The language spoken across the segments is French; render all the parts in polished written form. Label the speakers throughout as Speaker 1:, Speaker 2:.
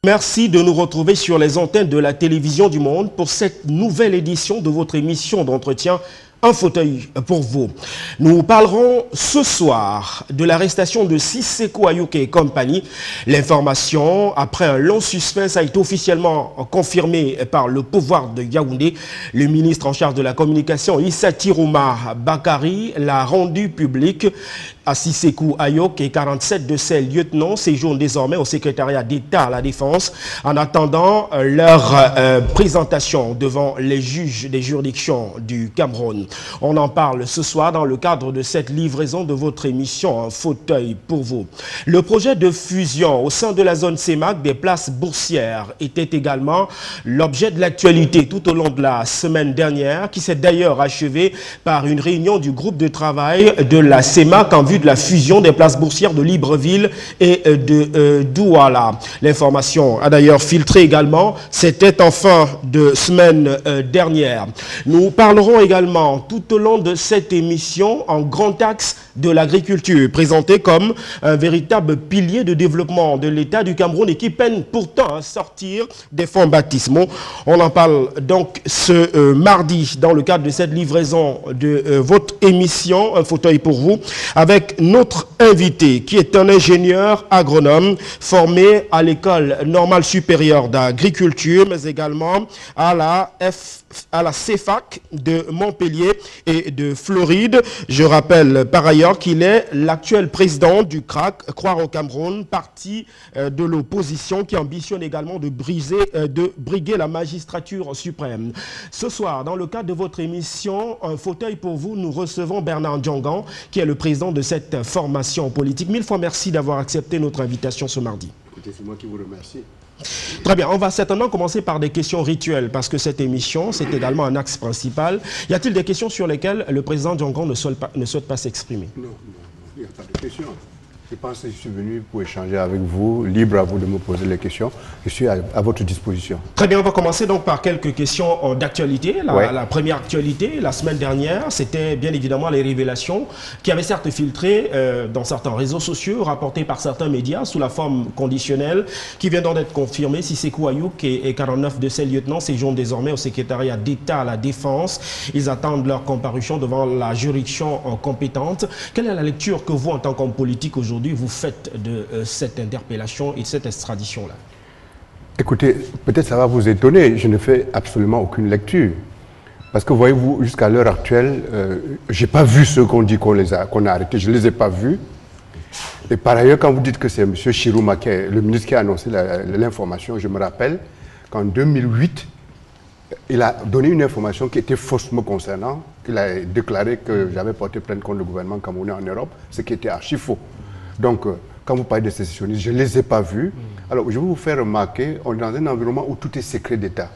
Speaker 1: Merci de nous retrouver sur les antennes de la télévision du Monde pour cette nouvelle édition de votre émission d'entretien Un fauteuil pour vous. Nous parlerons ce soir de l'arrestation de Sissekou Ayouké et compagnie. L'information, après un long suspense, a été officiellement confirmée par le pouvoir de Yaoundé. Le ministre en charge de la communication, Issa Tirouma Bakari, l'a rendu public. À Sissekou Ayouké et 47 de ses lieutenants séjournent désormais au secrétariat d'État à la Défense en attendant leur présentation devant les juges des juridictions du Cameroun. On en parle ce soir dans le cadre de cette livraison de votre émission Un fauteuil pour vous. Le projet de fusion au sein de la zone CEMAC des places boursières était également l'objet de l'actualité tout au long de la semaine dernière, qui s'est d'ailleurs achevée par une réunion du groupe de travail de la CEMAC en vue de la fusion des places boursières de Libreville et de Douala. L'information a d'ailleurs filtré également, c'était en fin de semaine dernière. Nous parlerons également tout au long de cette émission en grand axe de l'agriculture, présenté comme un véritable pilier de développement de l'État du Cameroun et qui peine pourtant à sortir des fonds baptismaux. On en parle donc ce mardi dans le cadre de cette livraison de votre émission Un fauteuil pour vous, avec notre invité qui est un ingénieur agronome formé à l'école normale supérieure d'agriculture, mais également à la CEFAC de Montpellier et de Floride. Je rappelle par ailleurs qu'il est l'actuel président du CRAC, Croire au Cameroun, parti de l'opposition qui ambitionne également de briguer la magistrature suprême. Ce soir, dans le cadre de votre émission Un fauteuil pour vous, nous recevons Bernard Djangan, qui est le président de cette formation politique. Mille fois merci d'avoir accepté notre invitation ce mardi.
Speaker 2: Écoutez, c'est moi qui vous remercie.
Speaker 1: Très bien, on va certainement commencer par des questions rituelles parce que cette émission, c'est également un axe principal. Y a-t-il des questions sur lesquelles le président Djangan ne souhaite pas s'exprimer?
Speaker 2: Non, il n'y a pas de questions. Je pense que je suis venu pour échanger avec vous, libre à vous de me poser les questions. Je suis à votre disposition.
Speaker 1: Très bien, on va commencer donc par quelques questions d'actualité. La première actualité, la semaine dernière, c'était bien évidemment les révélations qui avaient certes filtré dans certains réseaux sociaux, rapportées par certains médias sous la forme conditionnelle, qui vient d'être confirmée. Sissekou Ayouké et 49 de ses lieutenants séjournent désormais au secrétariat d'État à la Défense. Ils attendent leur comparution devant la juridiction compétente. Quelle est la lecture que vous, en tant qu'homme politique aujourd'hui, vous faites de cette interpellation et de cette extradition-là?
Speaker 2: Écoutez, peut-être ça va vous étonner, je ne fais absolument aucune lecture. Parce que voyez-vous, jusqu'à l'heure actuelle, je n'ai pas vu ceux qu'on dit qu'on a arrêtés, je ne les ai pas vus. Et par ailleurs, quand vous dites que c'est M. Chirouma, le ministre qui a annoncé l'information, je me rappelle qu'en 2008, il a donné une information qui était fausse me concernant, qu'il a déclaré que j'avais porté plainte contre le gouvernement camerounais en Europe, ce qui était archi faux. Donc, quand vous parlez de sécessionnistes, je ne les ai pas vus. Alors, je vais vous faire remarquer, on est dans un environnement où tout est secret d'État.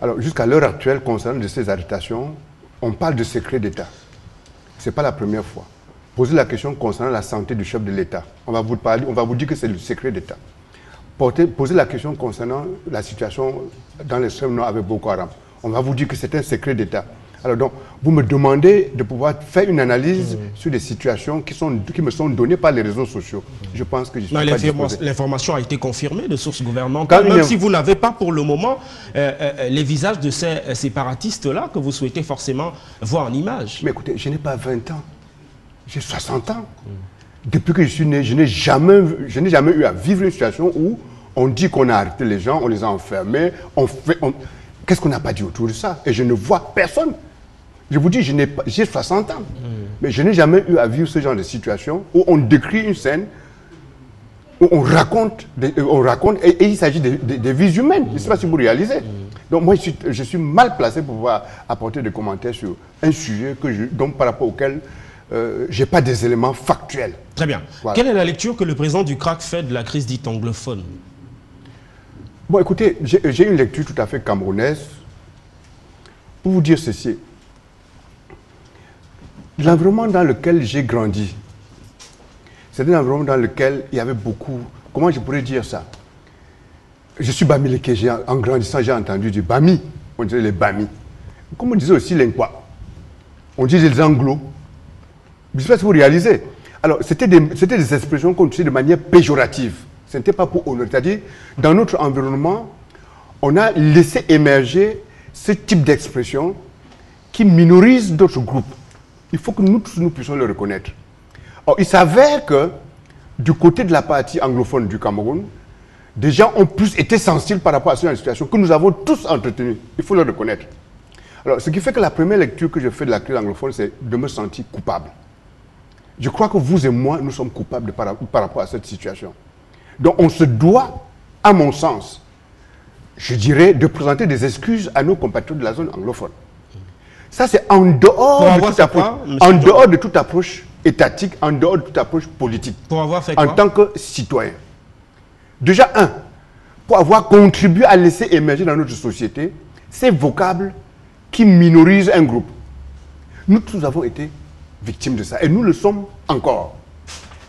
Speaker 2: Alors, jusqu'à l'heure actuelle, concernant de ces arrestations, on parle de secret d'État. Ce n'est pas la première fois. Posez la question concernant la santé du chef de l'État. On va vous dire que c'est le secret d'État. Posez la question concernant la situation dans l'extrême nord avec Boko Haram. On va vous dire que c'est un secret d'État. Alors donc, vous me demandez de pouvoir faire une analyse sur des situations qui me sont données par les réseaux sociaux. Je pense que je suis pas disposé.
Speaker 1: L'information a été confirmée de sources gouvernementales, même si vous n'avez pas pour le moment les visages de ces séparatistes-là que vous souhaitez forcément voir en image.
Speaker 2: Mais écoutez, je n'ai pas 20 ans, j'ai 60 ans. Depuis que je suis né, je n'ai jamais eu à vivre une situation où on dit qu'on a arrêté les gens, on les a enfermés, qu'est-ce qu'on n'a pas dit autour de ça? Et je ne vois personne. Je vous dis, j'ai 60 ans, mais je n'ai jamais eu à vivre ce genre de situation où on décrit une scène, où on raconte et il s'agit des vies humaines. Je ne sais pas si vous réalisez. Donc moi, je suis mal placé pour pouvoir apporter des commentaires sur un sujet par rapport auquel je n'ai pas des éléments factuels.
Speaker 1: Très bien. Voilà. Quelle est la lecture que le président du CRAC fait de la crise dite anglophone?
Speaker 2: Bon, écoutez, j'ai une lecture tout à fait camerounaise. Pour vous dire ceci, l'environnement dans lequel j'ai grandi, c'est un environnement dans lequel il y avait beaucoup... Comment je pourrais dire ça? Je suis Bamileke, en grandissant, j'ai entendu du Bami. On disait les Bami. Comme on disait aussi l'Inkwa. On disait les Anglo. Je ne sais pas si vous réalisez. Alors, c'était des expressions qu'on utilisait de manière péjorative. Ce n'était pas pour honorer. C'est-à-dire, dans notre environnement, on a laissé émerger ce type d'expression qui minorise d'autres groupes. Il faut que nous tous, nous puissions le reconnaître. Or, il s'avère que, du côté de la partie anglophone du Cameroun, des gens ont plus été sensibles par rapport à cette situation que nous avons tous entretenue. Il faut le reconnaître. Alors, ce qui fait que la première lecture que je fais de la crise anglophone, c'est de me sentir coupable. Je crois que vous et moi, nous sommes coupables par rapport à cette situation. Donc, on se doit, à mon sens, je dirais, de présenter des excuses à nos compatriotes de la zone anglophone. Ça, c'est en dehors de toute approche étatique, en dehors de toute approche politique.
Speaker 1: Pour avoir fait quoi?
Speaker 2: En tant que citoyen. Déjà, pour avoir contribué à laisser émerger dans notre société ces vocables qui minorisent un groupe. Nous tous avons été victimes de ça et nous le sommes encore.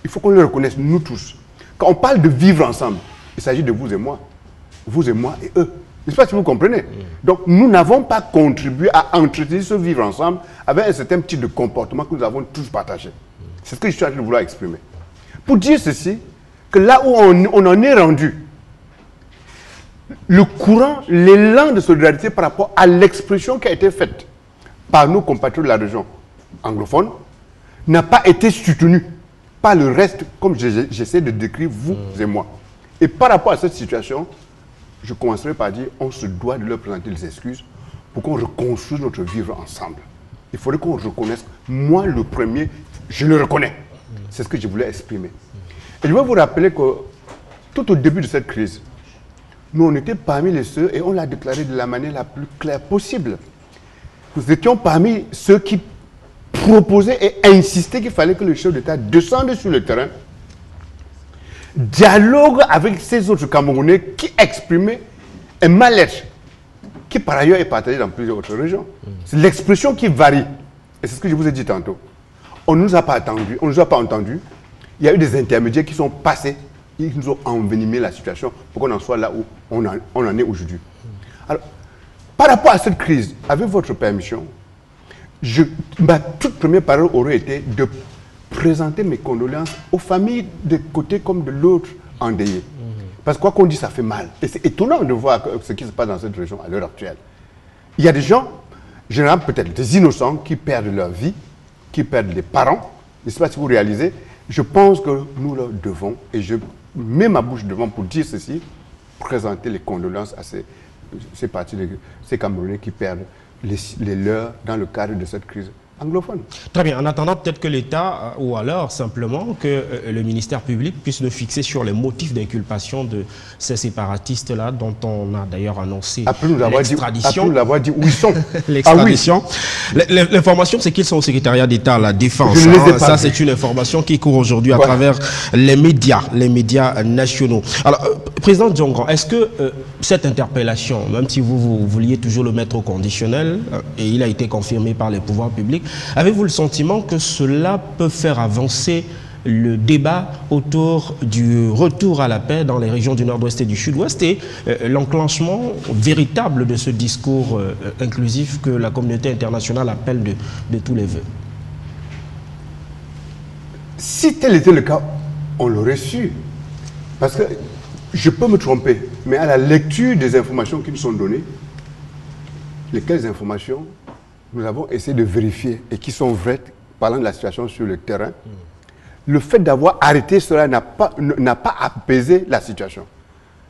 Speaker 2: Il faut qu'on le reconnaisse, nous tous. Quand on parle de vivre ensemble, il s'agit de vous et moi et eux. Je ne sais pas si vous comprenez. Donc, nous n'avons pas contribué à entretenir ce vivre ensemble avec un certain type de comportement que nous avons tous partagé. C'est ce que je suis en train de vouloir exprimer. Pour dire ceci, que là où on en est rendu, le courant, l'élan de solidarité par rapport à l'expression qui a été faite par nos compatriotes de la région anglophone n'a pas été soutenu par le reste, comme j'essaie de décrire vous et moi. Et par rapport à cette situation, je commencerai par dire on se doit de leur présenter des excuses pour qu'on reconstruise notre vivre ensemble. Il faudrait qu'on reconnaisse, moi le premier, je le reconnais. C'est ce que je voulais exprimer. Et je veux vous rappeler que tout au début de cette crise, nous on était parmi les ceux, et on l'a déclaré de la manière la plus claire possible. Nous étions parmi ceux qui proposaient et insistaient qu'il fallait que le chef d'État descende sur le terrain, dialogue avec ces autres Camerounais qui exprimaient un mal-être qui par ailleurs est partagé dans plusieurs autres régions. C'est l'expression qui varie. Et c'est ce que je vous ai dit tantôt. On ne nous a pas attendu, on ne nous a pas entendu. Il y a eu des intermédiaires qui sont passés, ils nous ont envenimé la situation pour qu'on en soit là où on en est aujourd'hui. Alors, par rapport à cette crise, avec votre permission, ma toute première parole aurait été de présenter mes condoléances aux familles de côté comme de l'autre endeuillées. Parce que quoi qu'on dit, ça fait mal. Et c'est étonnant de voir ce qui se passe dans cette région à l'heure actuelle. Il y a des gens, généralement peut-être des innocents, qui perdent leur vie, qui perdent des parents. Je ne sais pas si vous réalisez. Je pense que nous leur devons, et je mets ma bouche devant pour dire ceci, présenter les condoléances à ces Camerounais qui perdent les leurs dans le cadre de cette crise anglophone.
Speaker 1: Très bien. En attendant, peut-être que l'État, ou alors simplement que le ministère public puisse nous fixer sur les motifs d'inculpation de ces séparatistes-là, dont on a d'ailleurs annoncé l'extradition.
Speaker 2: Après nous avoir dit où ils sont.
Speaker 1: L'extradition. Ah oui. L'information, c'est qu'ils sont au secrétariat d'État à la Défense. Ça, c'est une information qui court aujourd'hui à travers les médias nationaux. Alors, Président Diongrand, est-ce que cette interpellation, même si vous vouliez toujours le mettre au conditionnel, et il a été confirmé par les pouvoirs publics, avez-vous le sentiment que cela peut faire avancer le débat autour du retour à la paix dans les régions du nord-ouest et du sud-ouest et l'enclenchement véritable de ce discours inclusif que la communauté internationale appelle de tous les vœux?
Speaker 2: Si tel était le cas, on l'aurait su. Parce que je peux me tromper, mais à la lecture des informations qui nous sont données, lesquelles informations nous avons essayé de vérifier et qui sont vraies, parlant de la situation sur le terrain, le fait d'avoir arrêté cela n'a pas apaisé la situation.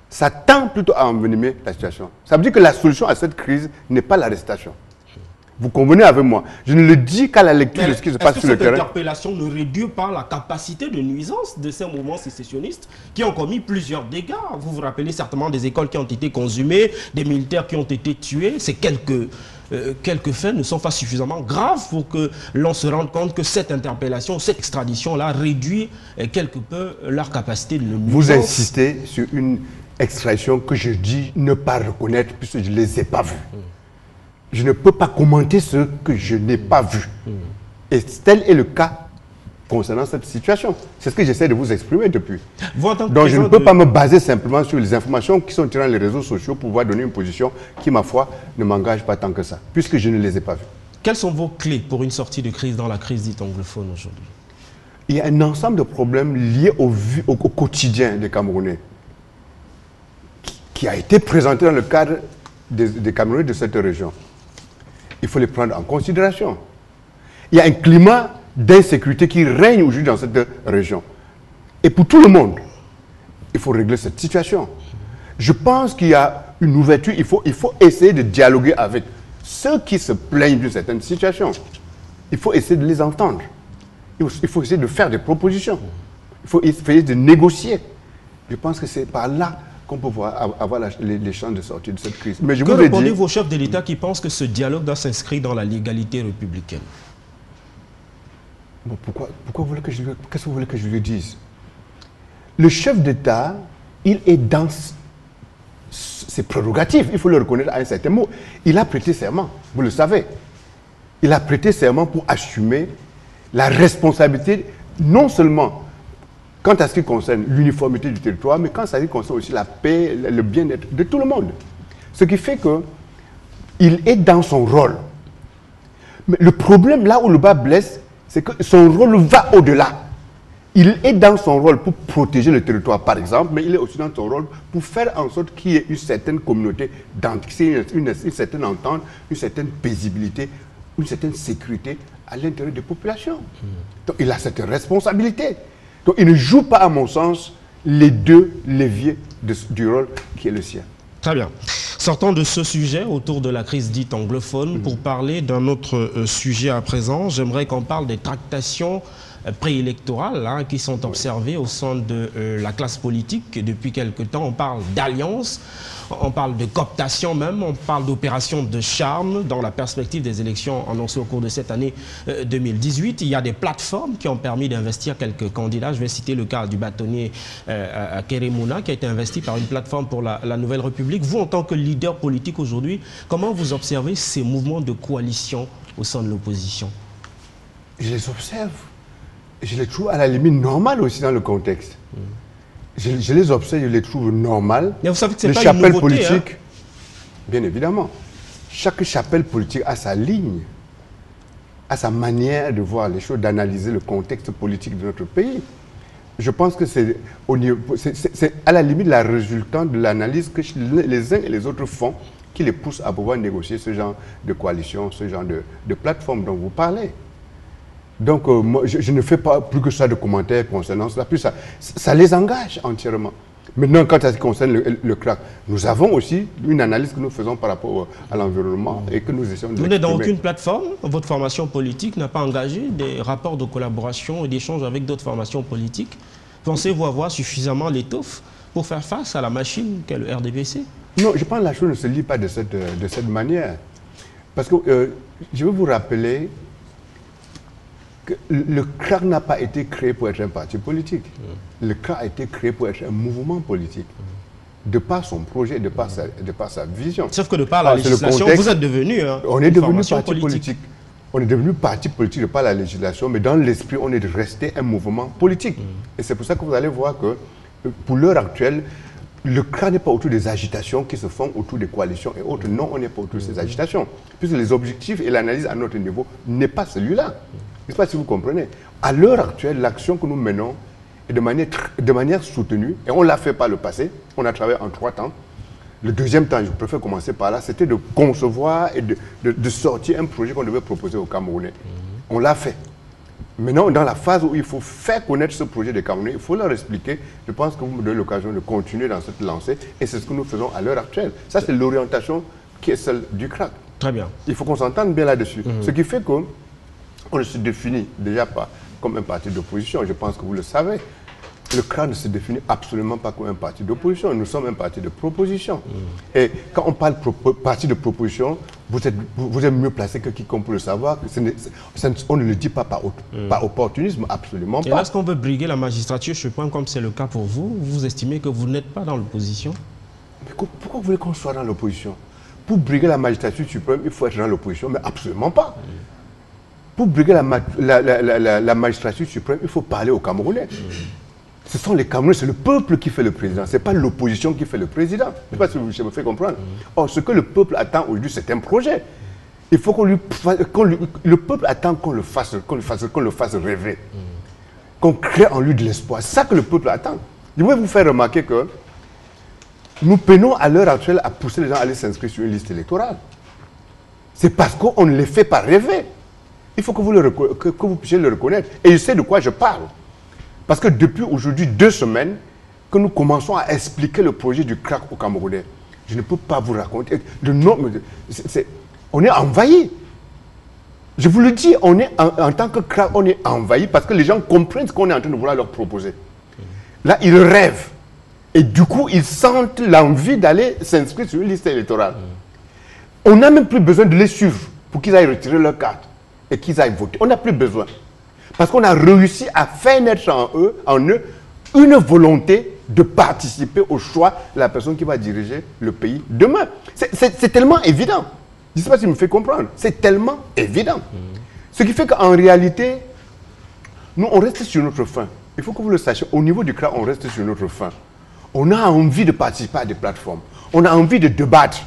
Speaker 2: Ça tend plutôt à envenimer la situation. Ça veut dire que la solution à cette crise n'est pas l'arrestation. Vous convenez avec moi? Je ne le dis qu'à la lecture de ce qui se passe sur le terrain.
Speaker 1: Cette interpellation ne réduit pas la capacité de nuisance de ces mouvements sécessionnistes qui ont commis plusieurs dégâts? Vous vous rappelez certainement des écoles qui ont été consumées, des militaires qui ont été tués. Ces quelques faits ne sont pas suffisamment graves pour que l'on se rende compte que cette interpellation, cette extradition-là réduit quelque peu leur capacité de nuisance.
Speaker 2: Vous insistez sur une extradition que je dis ne pas reconnaître puisque je ne les ai pas vus. Je ne peux pas commenter ce que je n'ai pas vu. Et tel est le cas concernant cette situation. C'est ce que j'essaie de vous exprimer depuis. Donc je ne peux pas me baser simplement sur les informations qui sont tirées dans les réseaux sociaux pour pouvoir donner une position qui, ma foi, ne m'engage pas tant que ça, puisque je ne les ai pas vues.
Speaker 1: Quelles sont vos clés pour une sortie de crise dans la crise dite anglophone aujourd'hui?
Speaker 2: il y a un ensemble de problèmes liés au quotidien des Camerounais qui a été présenté dans le cadre des Camerounais de cette région. Il faut les prendre en considération. Il y a un climat d'insécurité qui règne aujourd'hui dans cette région. Et pour tout le monde, il faut régler cette situation. Je pense qu'il y a une ouverture, il faut essayer de dialoguer avec ceux qui se plaignent d'une certaine situation. Il faut essayer de les entendre. Il faut essayer de faire des propositions. Il faut essayer de négocier. Je pense que c'est par là qu'on peut avoir les chances de sortir de cette crise. Mais je
Speaker 1: que répondez-vous aux chefs de l'État qui pensent que ce dialogue doit s'inscrire dans la légalité républicaine?
Speaker 2: Bon, qu'est-ce que vous voulez que je lui dise? Le chef d'État, il est dans ses prérogatives. Il faut le reconnaître à un certain mot. Il a prêté serment, vous le savez. Il a prêté serment pour assumer la responsabilité, non seulement quant à ce qui concerne l'uniformité du territoire, mais quant à ce qui concerne aussi la paix, le bien-être de tout le monde. Ce qui fait qu'il est dans son rôle. Mais le problème, là où le bas blesse, c'est que son rôle va au-delà. Il est dans son rôle pour protéger le territoire, par exemple, mais il est aussi dans son rôle pour faire en sorte qu'il y ait une certaine communauté, une certaine entente, une certaine paisibilité, une certaine sécurité à l'intérieur des populations. Donc il a cette responsabilité. Donc il ne joue pas, à mon sens, les deux leviers du rôle qui est le sien.
Speaker 1: Très bien. Sortons de ce sujet autour de la crise dite anglophone pour parler d'un autre sujet à présent. J'aimerais qu'on parle des tractations préélectorales qui sont observées au sein de la classe politique depuis quelque temps. On parle d'alliance, on parle de cooptation même, on parle d'opération de charme dans la perspective des élections annoncées au cours de cette année 2018. Il y a des plateformes qui ont permis d'investir quelques candidats. Je vais citer le cas du bâtonnier Keremouna qui a été investi par une plateforme pour la Nouvelle République. Vous, en tant que leader politique aujourd'hui, comment vous observez ces mouvements de coalition au sein de l'opposition?
Speaker 2: Je les observe. Je les trouve à la limite normales aussi dans le contexte. Je les observe, je les trouve normales.
Speaker 1: Mais vous savez que c'est
Speaker 2: les
Speaker 1: pas
Speaker 2: chapelles
Speaker 1: une nouveauté,
Speaker 2: politiques, bien évidemment. Chaque chapelle politique a sa ligne, a sa manière de voir les choses, d'analyser le contexte politique de notre pays. Je pense que c'est à la limite la résultante de l'analyse que les uns et les autres font qui les pousse à pouvoir négocier ce genre de coalition, ce genre de plateforme dont vous parlez. Donc, moi, je ne fais pas plus que ça de commentaires concernant cela. Plus ça les engage entièrement. Maintenant, quand ça concerne le crack, nous avons aussi une analyse que nous faisons par rapport à l'environnement et que nous essayons de...
Speaker 1: Vous n'êtes dans aucune plateforme? Votre formation politique n'a pas engagé des rapports de collaboration et d'échange avec d'autres formations politiques? Pensez-vous avoir suffisamment l'étoffe pour faire face à la machine qu'est le RDPC?
Speaker 2: Non, je pense que la chose ne se lit pas de cette manière. Parce que je veux vous rappeler que le CRAC n'a pas été créé pour être un parti politique. Le CRAC a été créé pour être un mouvement politique. De par son projet, de par sa vision.
Speaker 1: Sauf que de par la législation, vous êtes devenu
Speaker 2: on est devenu parti politique. On est devenu parti politique de par la législation, mais dans l'esprit, on est resté un mouvement politique. Et c'est pour ça que vous allez voir que, pour l'heure actuelle, le CRAC n'est pas autour des agitations qui se font autour des coalitions et autres. Non, on n'est pas autour de ces agitations. Puisque les objectifs et l'analyse à notre niveau n'est pas celui-là. Je ne sais pas si vous comprenez. À l'heure actuelle, l'action que nous menons est de manière soutenue, et on l'a fait par le passé, on a travaillé en 3 temps. Le deuxième temps, je préfère commencer par là, c'était de concevoir et de sortir un projet qu'on devait proposer aux Camerounais. On l'a fait. Maintenant, dans la phase où il faut faire connaître ce projet des Camerounais, il faut leur expliquer. Je pense que vous me donnez l'occasion de continuer dans cette lancée, et c'est ce que nous faisons à l'heure actuelle. Ça, c'est l'orientation qui est celle du CRAC.
Speaker 1: Très bien.
Speaker 2: Il faut qu'on s'entende bien là-dessus. Ce qui fait que on ne se définit déjà pas comme un parti d'opposition, je pense que vous le savez. Le CRAC ne se définit absolument pas comme un parti d'opposition, nous sommes un parti de proposition. Et quand on parle parti de proposition, vous êtes mieux placé que quiconque pour le savoir. On ne le dit pas par opportunisme, absolument pas.
Speaker 1: Et lorsqu'on veut briguer la magistrature, je pense comme c'est le cas pour vous, vous estimez que vous n'êtes pas dans l'opposition?
Speaker 2: Mais pourquoi vous voulez qu'on soit dans l'opposition? Pour briguer la magistrature suprême, il faut être dans l'opposition, mais absolument pas. Pour briguer la magistrature suprême, il faut parler aux Camerounais. Ce sont les Camerounais, c'est le peuple qui fait le président, ce n'est pas l'opposition qui fait le président. Je ne sais pas si je me fais comprendre. Or, ce que le peuple attend aujourd'hui, c'est un projet. Il faut le peuple attend qu'on le fasse rêver. qu'on crée en lui de l'espoir. C'est ça que le peuple attend. Je voudrais vous faire remarquer que nous peinons à l'heure actuelle à pousser les gens à aller s'inscrire sur une liste électorale. C'est parce qu'on ne les fait pas rêver. Il faut que vous puissiez le reconnaître. Et je sais de quoi je parle. Parce que depuis aujourd'hui 2 semaines que nous commençons à expliquer le projet du crack au Camerounais, je ne peux pas vous raconter. On est envahi. Je vous le dis, en tant que crack, on est envahi parce que les gens comprennent ce qu'on est en train de vouloir leur proposer. Là, ils rêvent. Et du coup, ils sentent l'envie d'aller s'inscrire sur une liste électorale. On n'a même plus besoin de les suivre pour qu'ils aillent retirer leur carte et qu'ils aillent voter. On n'a plus besoin. Parce qu'on a réussi à faire naître en eux une volonté de participer au choix de la personne qui va diriger le pays demain. C'est tellement évident. Je ne sais pas si je me fais comprendre. C'est tellement évident. Ce qui fait qu'en réalité, nous, on reste sur notre faim. Il faut que vous le sachiez. Au niveau du CRA, on reste sur notre faim. On a envie de participer à des plateformes. On a envie de débattre.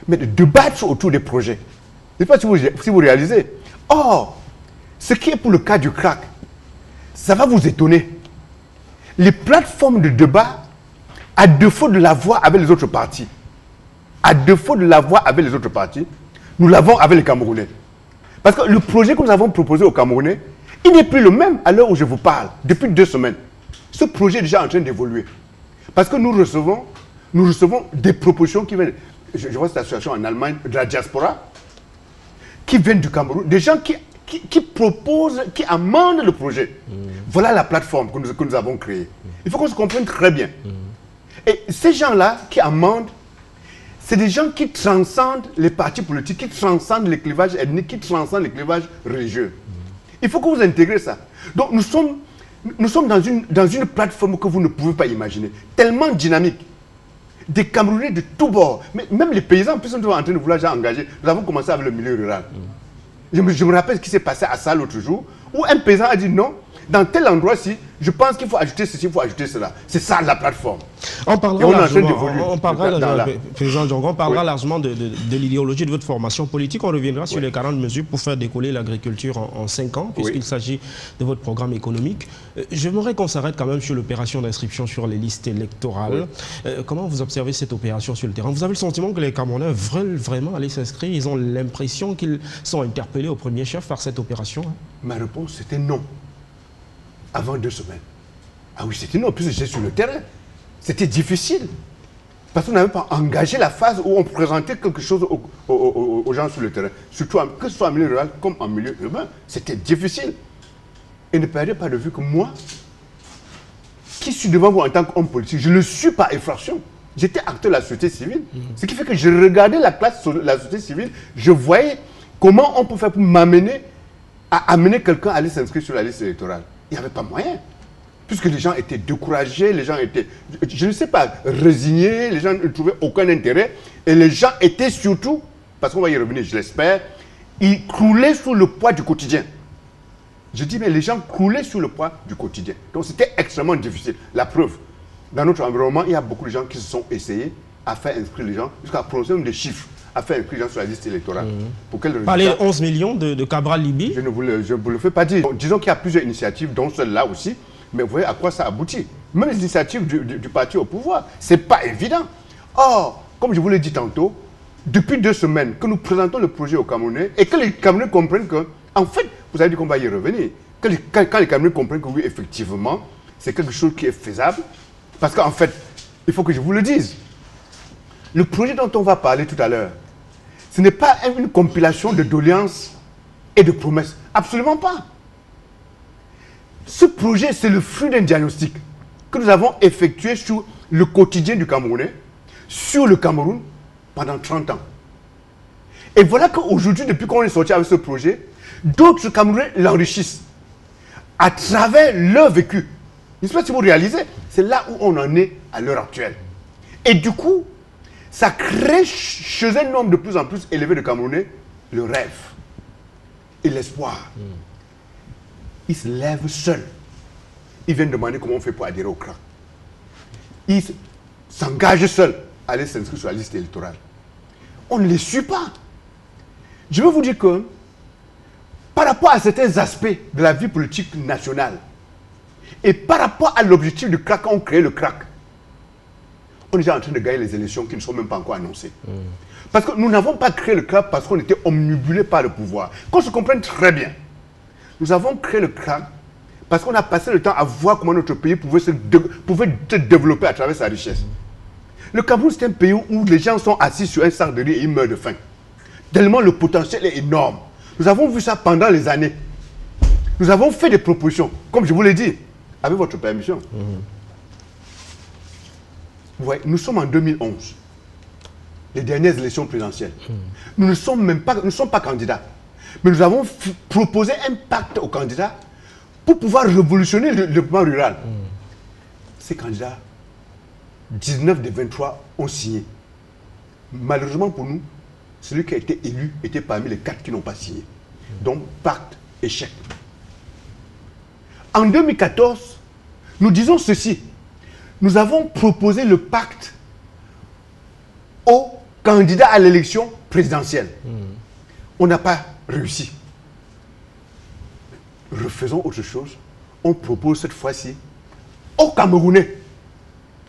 Speaker 2: Mais de débattre autour des projets. Je ne sais pas si vous réalisez. Or, ce qui est pour le cas du crack, ça va vous étonner. Les plateformes de débat, à défaut de l'avoir avec les autres partis, nous l'avons avec les Camerounais. Parce que le projet que nous avons proposé aux Camerounais, il n'est plus le même à l'heure où je vous parle, depuis 2 semaines. Ce projet est déjà en train d'évoluer. Parce que nous recevons des propositions qui viennent, je vois cette association en Allemagne, de la diaspora, qui viennent du Cameroun, des gens qui proposent, qui amendent le projet. Voilà la plateforme que nous avons créée. Il faut qu'on se comprenne très bien. Et ces gens-là qui amendent, c'est des gens qui transcendent les partis politiques, qui transcendent les clivages ethniques, qui transcendent les clivages religieux. Il faut que vous intégrez ça. Donc nous sommes dans une plateforme que vous ne pouvez pas imaginer, tellement dynamique. Des Camerounais de tous bords, mais même les paysans, puisque nous sommes en train de vouloir engager, nous avons commencé avec le milieu rural. Je me rappelle ce qui s'est passé à ça l'autre jour, où un paysan a dit non, dans tel endroit-ci, je pense qu'il faut ajouter ceci, il faut ajouter cela. C'est ça la plateforme.
Speaker 1: On parlera largement de l'idéologie de votre formation politique. On reviendra sur les 40 mesures pour faire décoller l'agriculture en 5 ans, puisqu'il s'agit de votre programme économique. J'aimerais qu'on s'arrête quand même sur l'opération d'inscription sur les listes électorales. Comment vous observez cette opération sur le terrain? Vous avez le sentiment que les Camerounais veulent vraiment aller s'inscrire? Ils ont l'impression qu'ils sont interpellés au premier chef par cette opération?
Speaker 2: Ma réponse, c'était non. Avant 2 semaines. Ah oui, c'était non, puisque j'étais sur le terrain. C'était difficile. Parce qu'on n'avait pas engagé la phase où on présentait quelque chose aux gens sur le terrain. Surtout, que ce soit en milieu rural comme en milieu urbain. C'était difficile. Et ne perdez pas de vue que moi, qui suis devant vous en tant qu'homme politique, je ne le suis pas effraction. J'étais acteur de la société civile. Ce qui fait que je regardais la société civile, je voyais comment on peut faire pour m'amener à amener quelqu'un à aller s'inscrire sur la liste électorale. Il n'y avait pas moyen. Puisque les gens étaient découragés, les gens étaient, je ne sais pas, résignés, les gens ne trouvaient aucun intérêt. Et les gens étaient surtout, parce qu'on va y revenir, je l'espère, ils croulaient sous le poids du quotidien. Je dis, mais les gens croulaient sous le poids du quotidien. Donc c'était extrêmement difficile. La preuve, dans notre environnement, il y a beaucoup de gens qui se sont essayés à faire inscrire les gens, jusqu'à prononcer même des chiffres, à faire inscrire les gens sur la liste électorale. Pour quel résultat?
Speaker 1: Parler 11 millions de Cabral Libye?
Speaker 2: Je ne vous le fais pas dire. Bon, disons qu'il y a plusieurs initiatives, dont celle-là aussi, mais vous voyez à quoi ça aboutit. Même les initiatives du parti au pouvoir, ce n'est pas évident. Or, comme je vous l'ai dit tantôt, depuis 2 semaines que nous présentons le projet aux Camerounais et que les Camerounais comprennent que, en fait, vous avez dit qu'on va y revenir, quand les Camerounais comprennent que oui, effectivement, c'est quelque chose qui est faisable, parce qu'en fait, il faut que je vous le dise, le projet dont on va parler tout à l'heure, ce n'est pas une compilation de doléances et de promesses. Absolument pas. Ce projet, c'est le fruit d'un diagnostic que nous avons effectué sur le quotidien du Camerounais, sur le Cameroun, pendant 30 ans. Et voilà qu'aujourd'hui, depuis qu'on est sorti avec ce projet, d'autres Camerounais l'enrichissent à travers leur vécu. Je ne sais pas si vous réalisez, c'est là où on en est à l'heure actuelle. Et du coup, ça crée chez un nombre de plus en plus élevé de Camerounais le rêve et l'espoir. Ils se lèvent seuls. Ils viennent demander comment on fait pour adhérer au CRA. Ils s'engagent seuls à aller s'inscrire sur la liste électorale. On ne les suit pas. Je veux vous dire que, par rapport à certains aspects de la vie politique nationale, Et par rapport à l'objectif du CRAC, on crée le CRAC. On est déjà en train de gagner les élections qui ne sont même pas encore annoncées. Parce que nous n'avons pas créé le CRAC parce qu'on était omnibulés par le pouvoir. Qu'on se comprenne très bien. Nous avons créé le CRAC parce qu'on a passé le temps à voir comment notre pays pouvait se développer à travers sa richesse. Le Cameroun, c'est un pays où les gens sont assis sur un sac de riz et ils meurent de faim. Tellement le potentiel est énorme. Nous avons vu ça pendant les années. Nous avons fait des propositions, comme je vous l'ai dit, avec votre permission. Ouais, nous sommes en 2011, les dernières élections présidentielles. Nous ne sommes pas candidats. Mais nous avons proposé un pacte aux candidats pour pouvoir révolutionner le développement rural. Ces candidats, 19 des 23 ont signé. Malheureusement pour nous, celui qui a été élu était parmi les 4 qui n'ont pas signé. Donc, pacte, échec. En 2014, nous disons ceci. Nous avons proposé le pacte aux candidats à l'élection présidentielle. On n'a pas réussi. Refaisons autre chose. On propose cette fois-ci aux Camerounais.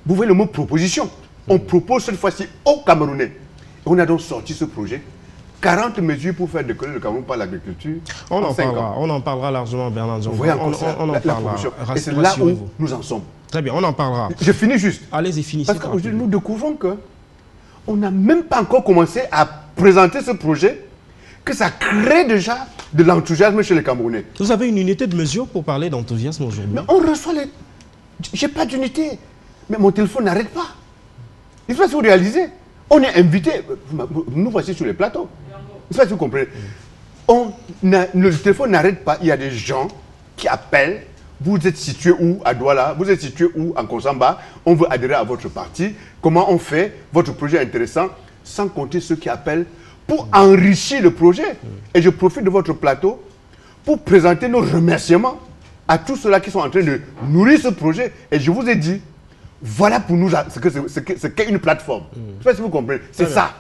Speaker 2: Vous voyez le mot proposition. On propose cette fois-ci aux Camerounais. Et on a donc sorti ce projet. 40 mesures pour faire décoller le Cameroun par l'agriculture.
Speaker 1: On en parlera largement, Bernard Diong.
Speaker 2: On en parlera. Et c'est là où nous en sommes.
Speaker 1: Très bien, on en parlera.
Speaker 2: Je finis juste.
Speaker 1: Allez-y, finissez.
Speaker 2: Parce qu'aujourd'hui, nous découvrons que on n'a même pas encore commencé à présenter ce projet, que ça crée déjà de l'enthousiasme chez les Camerounais.
Speaker 1: Vous avez une unité de mesure pour parler d'enthousiasme aujourd'hui?
Speaker 2: Mais on reçoit les... J'ai pas d'unité. Mais mon téléphone n'arrête pas. Il ne sais pas si vous réalisez. On est invité. Nous voici sur les plateaux. Je ne sais pas si vous comprenez. Le téléphone n'arrête pas. Il y a des gens qui appellent. Vous êtes situé où à Douala? Vous êtes situé où en Konsamba? On veut adhérer à votre parti. Comment on fait? Votre projet est intéressant. Sans compter ceux qui appellent pour enrichir le projet. Et je profite de votre plateau pour présenter nos remerciements à tous ceux-là qui sont en train de nourrir ce projet. Et je vous ai dit, voilà pour nous ce qu'est une plateforme. Je ne sais pas si vous comprenez. C'est ça.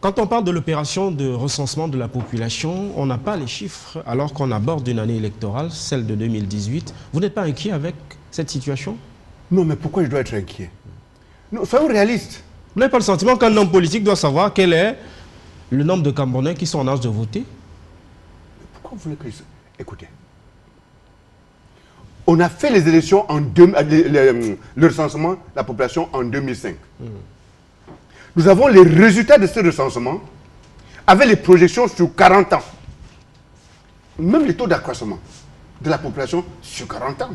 Speaker 1: Quand on parle de l'opération de recensement de la population, on n'a pas les chiffres alors qu'on aborde une année électorale, celle de 2018. Vous n'êtes pas inquiet avec cette situation?
Speaker 2: Non, mais pourquoi je dois être inquiet? Non, soyons réalistes.
Speaker 1: Vous n'avez pas le sentiment qu'un homme politique doit savoir quel est le nombre de Camerounais qui sont en âge de voter?
Speaker 2: Pourquoi vous voulez que je... Écoutez. On a fait les élections le recensement de la population en 2005. Nous avons les résultats de ce recensement avec les projections sur 40 ans. Même les taux d'accroissement de la population sur 40 ans.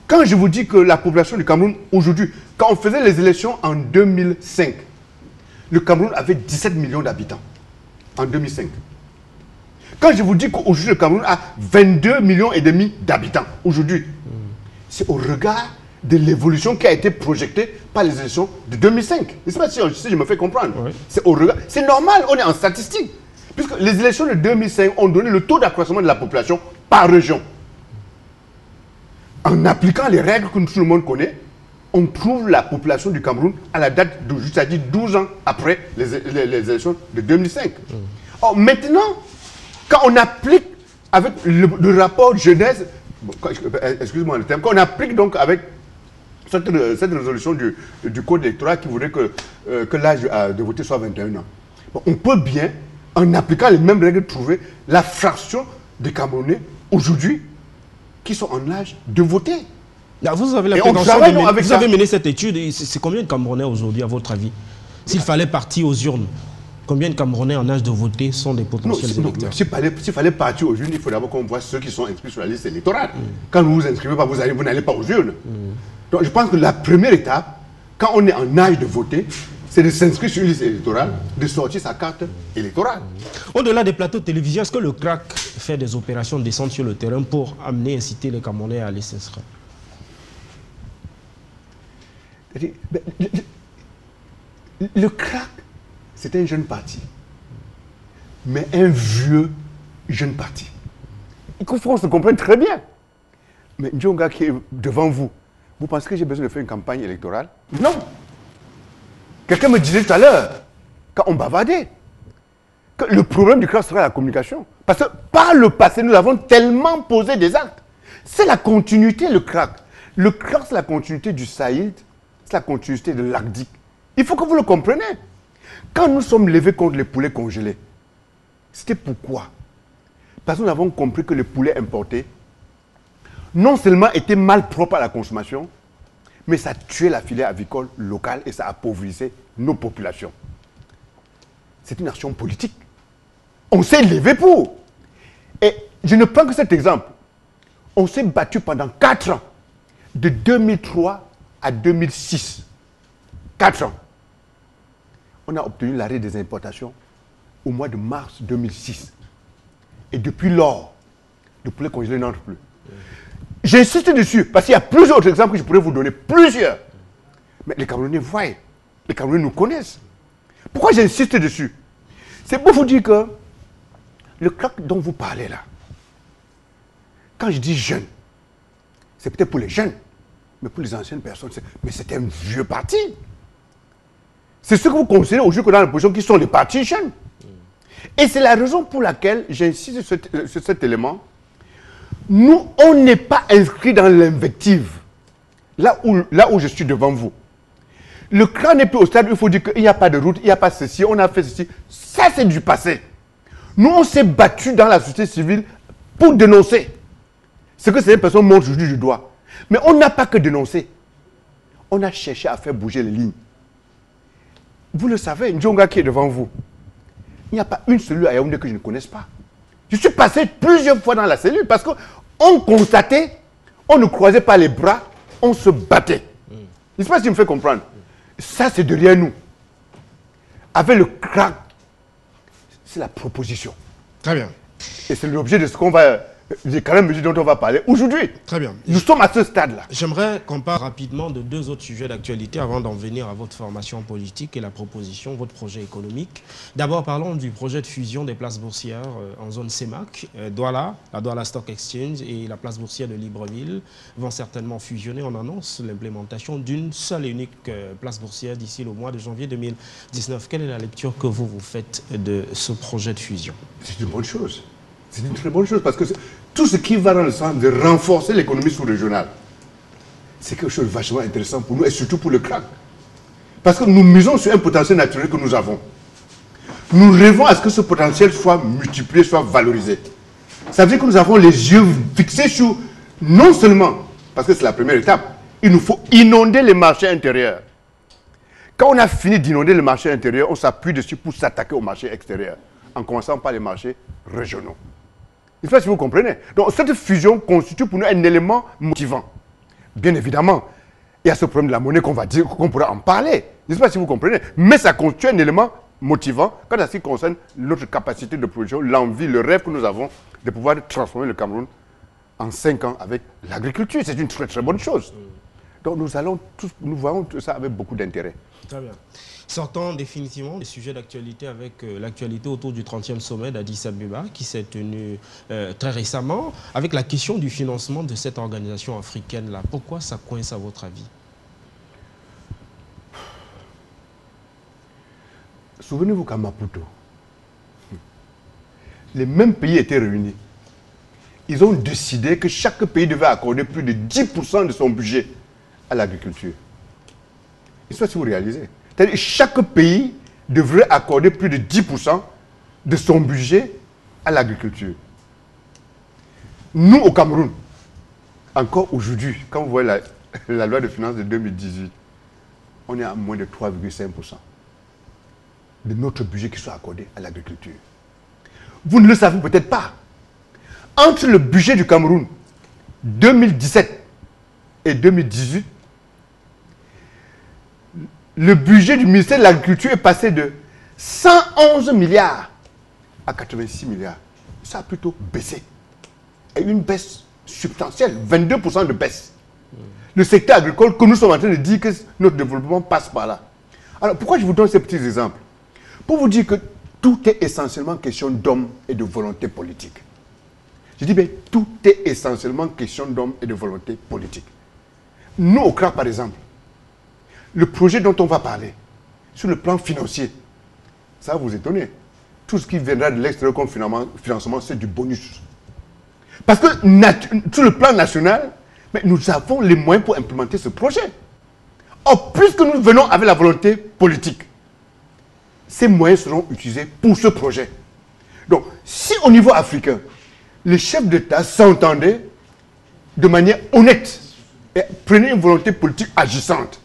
Speaker 2: Quand je vous dis que la population du Cameroun aujourd'hui, quand on faisait les élections en 2005, le Cameroun avait 17 millions d'habitants en 2005. Quand je vous dis qu'aujourd'hui le Cameroun a 22 millions et demi d'habitants aujourd'hui, c'est au regard de l'évolution qui a été projetée par les élections de 2005. Je ne sais pas si je me fais comprendre. Oui. C'est au regard. C'est normal, on est en statistique. Puisque les élections de 2005 ont donné le taux d'accroissement de la population par région. En appliquant les règles que tout le monde connaît, on trouve la population du Cameroun à la date de, c'est-à-dire 12 ans après les élections de 2005. Or, maintenant, quand on applique avec le rapport jeunesse, excusez-moi le terme, quand on applique donc avec cette résolution du code électoral qui voudrait que l'âge de voter soit 21 ans. Bon, on peut bien, en appliquant les mêmes règles, trouver la fraction des Camerounais aujourd'hui qui sont en âge de voter.
Speaker 1: Là, vous avez vous avez mené cette étude, c'est combien de Camerounais aujourd'hui à votre avis? S'il fallait partir aux urnes, combien de Camerounais en âge de voter sont des potentiels électeurs?
Speaker 2: S'il fallait partir aux urnes, il faut d'abord qu'on voit ceux qui sont inscrits sur la liste électorale. Quand vous ne vous inscrivez pas, vous n'allez pas aux urnes. Donc je pense que la première étape, quand on est en âge de voter, c'est de s'inscrire sur une liste électorale, de sortir sa carte électorale.
Speaker 1: Au-delà des plateaux de télévision, est-ce que le CRAC fait des opérations de descente sur le terrain pour amener, inciter les Camerounais à aller s'inscrire?
Speaker 2: Le CRAC, c'est un jeune parti, mais un vieux jeune parti. Il faut qu'on se comprenne très bien. Mais Ndjonga qui est devant vous, vous pensez que j'ai besoin de faire une campagne électorale? Non. Quelqu'un me disait tout à l'heure, quand on bavardait, que le problème du CRAC sera la communication. Parce que par le passé, nous avons tellement posé des actes C'est la continuité, le crack. Le crack, c'est la continuité du Saïd, c'est la continuité de l'Arctique. Il faut que vous le compreniez. Quand nous sommes levés contre les poulets congelés, c'était pourquoi? Parce que nous avons compris que les poulets importés, non seulement étaient mal propres à la consommation, mais ça tuait la filière avicole locale et ça appauvrissait nos populations. C'est une action politique. On s'est levé pour. Et je ne prends que cet exemple. On s'est battu pendant 4 ans, de 2003 à 2006. 4 ans. On a obtenu l'arrêt des importations au mois de mars 2006. Et depuis lors, le poulet congelé n'entre plus. J'insiste dessus, parce qu'il y a plusieurs autres exemples que je pourrais vous donner, plusieurs. Mais les Camerounais voient, les Camerounais nous connaissent. Pourquoi j'insiste dessus? C'est pour vous dire que le crack dont vous parlez là, quand je dis jeune, c'est peut-être pour les jeunes, mais pour les anciennes personnes, mais c'était un vieux parti. C'est ce que vous considérez aujourd'hui dans l'opposition qui sont les partis jeunes. Et c'est la raison pour laquelle j'insiste sur cet élément. Nous, on n'est pas inscrit dans l'invective. Là où je suis devant vous. Le CRA n'est plus au stade où il faut dire qu'il n'y a pas de route, il n'y a pas ceci, on a fait ceci. Ça, c'est du passé. Nous, on s'est battu dans la société civile pour dénoncer ce que ces personnes montrent aujourd'hui du doigt. Mais on n'a pas que dénoncé. On a cherché à faire bouger les lignes. Vous le savez, Ndjonga qui est devant vous, il n'y a pas une cellule à Yaoundé que je ne connaisse pas. Je suis passé plusieurs fois dans la cellule parce qu'on constatait, on ne croisait pas les bras, on se battait. Je ne sais pas si tu me fais comprendre. Ça, c'est derrière nous. Avec le crack, c'est la proposition.
Speaker 1: Très bien.
Speaker 2: Et c'est l'objet de ce qu'on va... J'ai quand même mesure dont on va parler aujourd'hui.
Speaker 1: Très bien.
Speaker 2: Nous sommes à ce stade-là.
Speaker 1: J'aimerais qu'on parle rapidement de 2 autres sujets d'actualité avant d'en venir à votre formation politique et la proposition, votre projet économique. D'abord, parlons du projet de fusion des places boursières en zone CEMAC. Douala, la Douala Stock Exchange et la place boursière de Libreville vont certainement fusionner. On annonce l'implémentation d'une seule et unique place boursière d'ici le mois de janvier 2019. Quelle est la lecture que vous faites de ce projet de fusion?
Speaker 2: C'est une bonne chose. C'est une très bonne chose parce que tout ce qui va dans le sens de renforcer l'économie sous-régionale, c'est quelque chose de vachement intéressant pour nous et surtout pour le crack. Parce que nous misons sur un potentiel naturel que nous avons. Nous rêvons à ce que ce potentiel soit multiplié, soit valorisé. Ça veut dire que nous avons les yeux fixés sur, non seulement, parce que c'est la première étape, il nous faut inonder les marchés intérieurs. Quand on a fini d'inonder le marché intérieur, on s'appuie dessus pour s'attaquer au marché extérieur, en commençant par les marchés régionaux. Je ne sais pas si vous comprenez. Donc, cette fusion constitue pour nous un élément motivant. Bien évidemment, il y a ce problème de la monnaie qu'on va dire, qu'on pourra en parler. Je ne sais pas si vous comprenez. Mais ça constitue un élément motivant quant à ce qui concerne notre capacité de production, l'envie, le rêve que nous avons de pouvoir transformer le Cameroun en 5 ans avec l'agriculture. C'est une très très bonne chose. Donc, nous voyons tout ça avec beaucoup d'intérêt.
Speaker 1: Très bien. Sortons définitivement des sujets d'actualité avec l'actualité autour du 30e sommet d'Addis Abeba qui s'est tenu très récemment avec la question du financement de cette organisation africaine-là. Pourquoi ça coince à votre avis?
Speaker 2: Souvenez-vous qu'à Maputo, les mêmes pays étaient réunis. Ils ont décidé que chaque pays devait accorder plus de 10% de son budget à l'agriculture. Je ne sais pas si vous réalisez. C'est-à-dire que chaque pays devrait accorder plus de 10% de son budget à l'agriculture. Nous, au Cameroun, encore aujourd'hui, quand vous voyez la loi de finances de 2018, on est à moins de 3,5% de notre budget qui soit accordé à l'agriculture. Vous ne le savez peut-être pas. Entre le budget du Cameroun 2017 et 2018, le budget du ministère de l'Agriculture est passé de 111 milliards à 86 milliards. Ça a plutôt baissé. Et une baisse substantielle, 22% de baisse. Le secteur agricole, que nous sommes en train de dire que notre développement passe par là. Alors, pourquoi je vous donne ces petits exemples? Pour vous dire que tout est essentiellement question d'hommes et de volonté politique. Je dis bien, tout est essentiellement question d'hommes et de volonté politique. Nous, au CRA, par exemple, le projet dont on va parler, sur le plan financier, ça va vous étonner. Tout ce qui viendra de l'extérieur comme financement, c'est du bonus. Parce que sur le plan national, mais nous avons les moyens pour implémenter ce projet. Or, puisque nous venons avec la volonté politique, ces moyens seront utilisés pour ce projet. Donc, si au niveau africain, les chefs d'État s'entendaient de manière honnête et prenaient une volonté politique agissante,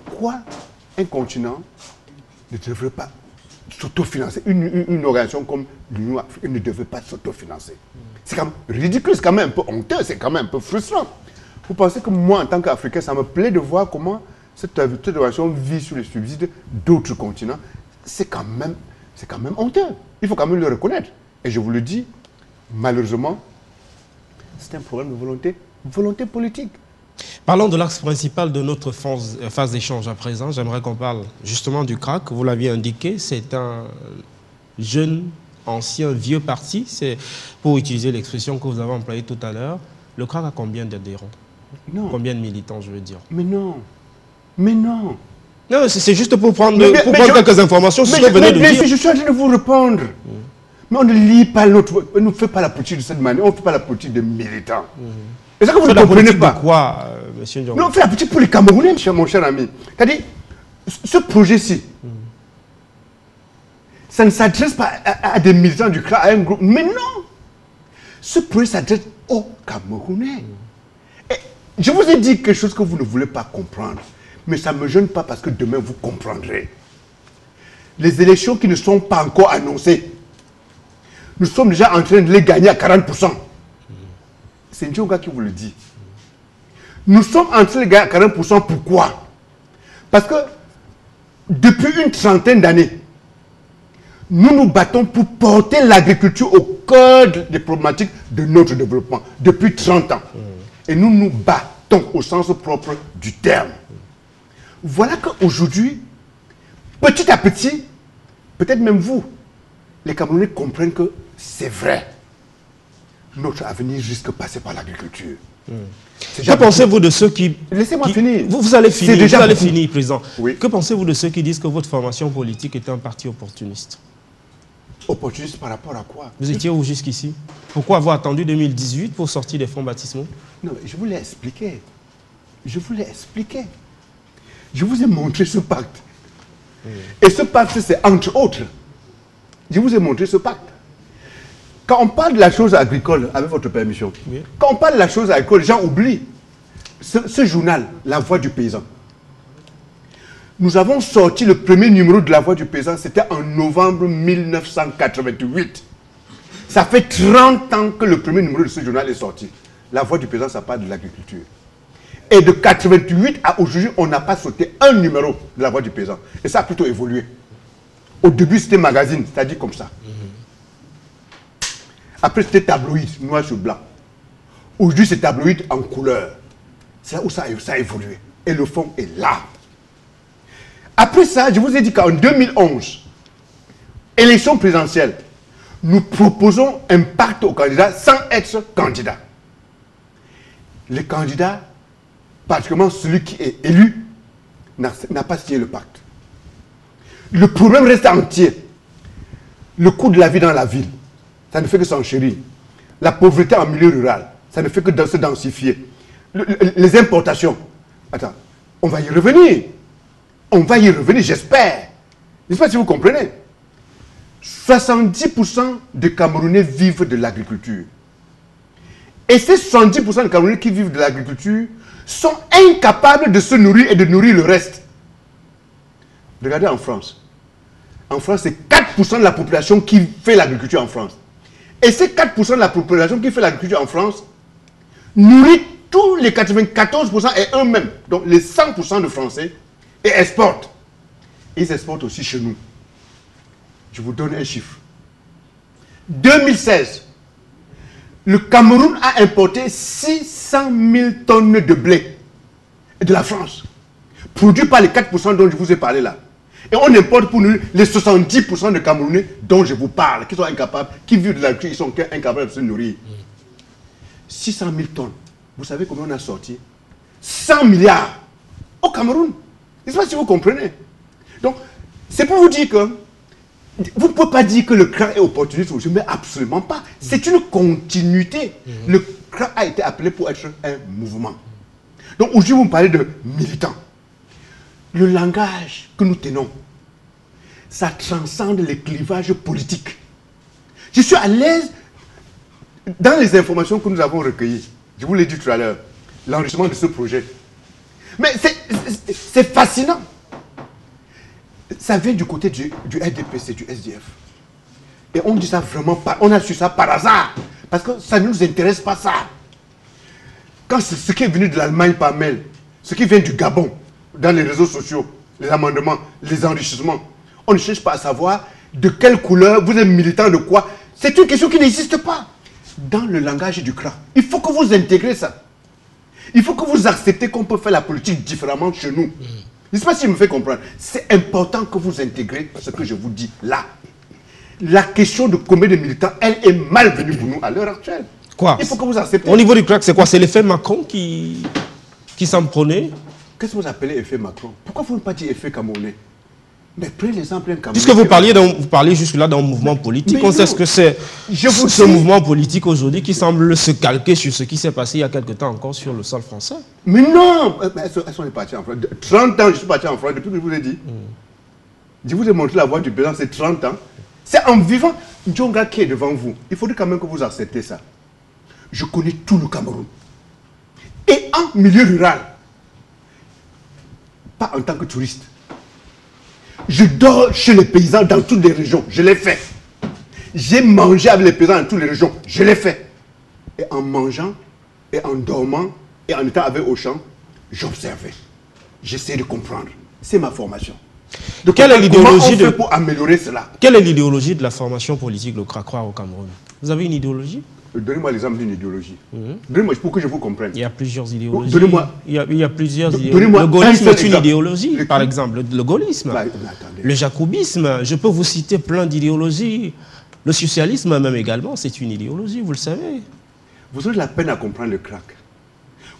Speaker 2: pourquoi un continent ne devrait pas s'autofinancer? Une organisation comme l'Union africaine ne devrait pas s'autofinancer. C'est quand même ridicule, c'est quand même un peu honteux, c'est quand même un peu frustrant. Vous pensez que moi, en tant qu'Africain, ça me plaît de voir comment cette organisation vit sur les subsides d'autres continents? C'est quand même honteux. Il faut quand même le reconnaître. Et je vous le dis, malheureusement, c'est un problème de volonté politique.
Speaker 1: Parlons de l'axe principal de notre phase d'échange à présent. J'aimerais qu'on parle justement du CRAC. Vous l'aviez indiqué, c'est un jeune, ancien, vieux parti. C'est pour utiliser l'expression que vous avez employée tout à l'heure. Le CRAC a combien d'adhérents?
Speaker 2: Non.
Speaker 1: Combien de militants, je veux dire?
Speaker 2: Mais non. Mais non.
Speaker 1: Non, c'est juste pour prendre, quelques informations sur ce que vous venez de dire.
Speaker 2: Je suis en train de vous répondre. Mais on ne lit pas on ne fait pas la politique de cette manière, on ne fait pas la politique des militants. C'est ça que vous ne comprenez pas.
Speaker 1: De quoi, monsieur Ndiong?
Speaker 2: Mais on fait la politique pour les Camerounais, mon cher ami. C'est-à-dire, ce projet-ci, ça ne s'adresse pas à des militants du CRA, à un groupe. Mais non. Ce projet s'adresse aux Camerounais. Et je vous ai dit quelque chose que vous ne voulez pas comprendre. Mais ça ne me gêne pas parce que demain vous comprendrez. Les élections qui ne sont pas encore annoncées, nous sommes déjà en train de les gagner à 40%. C'est Ndionga qui vous le dit. Nous sommes en train de les gagner à 40%. Pourquoi? Parce que depuis une trentaine d'années, nous nous battons pour porter l'agriculture au cœur des problématiques de notre développement. Depuis 30 ans. Et nous nous battons au sens propre du terme. Voilà qu'aujourd'hui, petit à petit, peut-être même vous, les Camerounais comprennent que c'est vrai. Notre avenir risque de passer par l'agriculture.
Speaker 1: Que pensez-vous de ceux qui...
Speaker 2: Laissez-moi finir.
Speaker 1: Vous allez finir, finir, président.
Speaker 2: Oui.
Speaker 1: Que pensez-vous de ceux qui disent que votre formation politique est un parti opportuniste?
Speaker 2: Opportuniste par rapport à quoi?
Speaker 1: Vous étiez où jusqu'ici? Pourquoi avoir attendu 2018 pour sortir des fonds baptismaux?
Speaker 2: Non, je vous l'ai expliqué. Je vous l'ai expliqué. Je vous ai montré ce pacte. Et ce pacte, c'est entre autres. Je vous ai montré ce pacte. Quand on parle de la chose agricole, avec votre permission, quand on parle de la chose agricole, les gens oublient ce journal, La Voix du Paysan. Nous avons sorti le premier numéro de La Voix du Paysan, c'était en novembre 1988. Ça fait 30 ans que le premier numéro de ce journal est sorti. La Voix du Paysan, ça parle de l'agriculture. Et de 88 à aujourd'hui, on n'a pas sauté un numéro de La Voix du Paysan. Et ça a plutôt évolué. Au début, c'était magazine, c'est-à-dire comme ça. Après, c'était tabloïd, noir sur blanc. Aujourd'hui, c'est tabloïd en couleur. C'est là où ça a évolué. Et le fond est là. Après ça, je vous ai dit qu'en 2011, élection présidentielle, nous proposons un pacte aux candidats sans être candidat. Les candidats, particulièrement celui qui est élu, n'a pas signé le pacte. Le problème reste entier. Le coût de la vie dans la ville, ça ne fait que s'enchérir. La pauvreté en milieu rural, ça ne fait que se densifier. Les importations, attends, on va y revenir. On va y revenir, j'espère. Je ne sais pas si vous comprenez. 70% des Camerounais vivent de l'agriculture. Et ces 70% des Camerounais qui vivent de l'agriculture sont incapables de se nourrir et de nourrir le reste. Regardez en France. En France, c'est 4% de la population qui fait l'agriculture en France. Et ces 4% de la population qui fait l'agriculture en France nourrit tous les 94% et eux-mêmes, donc les 100% de Français, et exportent. Ils exportent aussi chez nous. Je vous donne un chiffre. 2016, le Cameroun a importé 600 000 tonnes de blé de la France, produit par les 4% dont je vous ai parlé là. Et on importe pour nous les 70% de Camerounais dont je vous parle, qui sont incapables, qui vivent de l'agriculture, ils sont incapables de se nourrir. 600 000 tonnes. Vous savez combien on a sorti? 100 milliards au Cameroun. Je ne sais pas si vous comprenez. Donc, c'est pour vous dire que Vous ne pouvez pas dire que le CRA est opportuniste aujourd'hui, mais absolument pas. C'est une continuité. Le CRA a été appelé pour être un mouvement. Donc aujourd'hui, vous me parlez de militants. Le langage que nous tenons, ça transcende les clivages politiques. Je suis à l'aise dans les informations que nous avons recueillies. Je vous l'ai dit tout à l'heure, l'enrichissement de ce projet. Mais c'est fascinant. Ça vient du côté du RDPC, du SDF. Et on dit ça vraiment pas. On a su ça par hasard. Parce que ça ne nous intéresse pas ça. Quand ce qui est venu de l'Allemagne par mail, ce qui vient du Gabon, dans les réseaux sociaux, les amendements, les enrichissements, on ne cherche pas à savoir de quelle couleur, vous êtes militant de quoi. C'est une question qui n'existe pas dans le langage du CRA. Il faut que vous intégrez ça. Il faut que vous acceptez qu'on peut faire la politique différemment chez nous. Je ne sais pas si je me fais comprendre. C'est important que vous intégrez ce que je vous dis là. La question de combien de militants, elle est malvenue pour nous à l'heure actuelle.
Speaker 1: Quoi?
Speaker 2: Il faut que vous acceptez.
Speaker 1: Au niveau du CRAC, c'est quoi? C'est l'effet Macron qui s'en prenait?
Speaker 2: Qu'est-ce que vous appelez effet Macron? Pourquoi vous ne pas dire effet Camerounais? Mais prenez l'exemple d'un Camerounais.
Speaker 1: Puisque vous parliez jusque-là d'un mouvement politique, on sait ce que c'est ce mouvement politique aujourd'hui qui semble se calquer sur ce qui s'est passé il y a quelque temps encore sur le sol français.
Speaker 2: Mais non! Elles sont parties en France. 30 ans, je suis parti en France depuis que je vous ai dit. Je vous ai montré la voie du président, c'est 30 ans. C'est en vivant. Djonga qui est devant vous. Il faudrait quand même que vous acceptez ça. Je connais tout le Cameroun. Et en milieu rural, pas en tant que touriste. Je dors chez les paysans dans toutes les régions. Je l'ai fait. J'ai mangé avec les paysans dans toutes les régions. Je l'ai fait. Et en mangeant, et en dormant, et en étant avec Auchan, j'observais. J'essaie de comprendre. C'est ma formation. Donc,
Speaker 1: quelle est l'idéologie
Speaker 2: pour améliorer cela?
Speaker 1: Quelle est l'idéologie de la formation politique, le CRA au Cameroun? Vous avez une idéologie?
Speaker 2: Donnez-moi l'exemple d'une idéologie. Donnez-moi pour que je vous comprenne.
Speaker 1: Il y a plusieurs idéologies.
Speaker 2: Donnez-moi.
Speaker 1: Il y a plusieurs idéologies. Le gaullisme est une idéologie, par exemple. Le gaullisme. Le jacobisme. Je peux vous citer plein d'idéologies. Le socialisme même également, c'est une idéologie, vous le savez.
Speaker 2: Vous avez de la peine à comprendre le CRAC.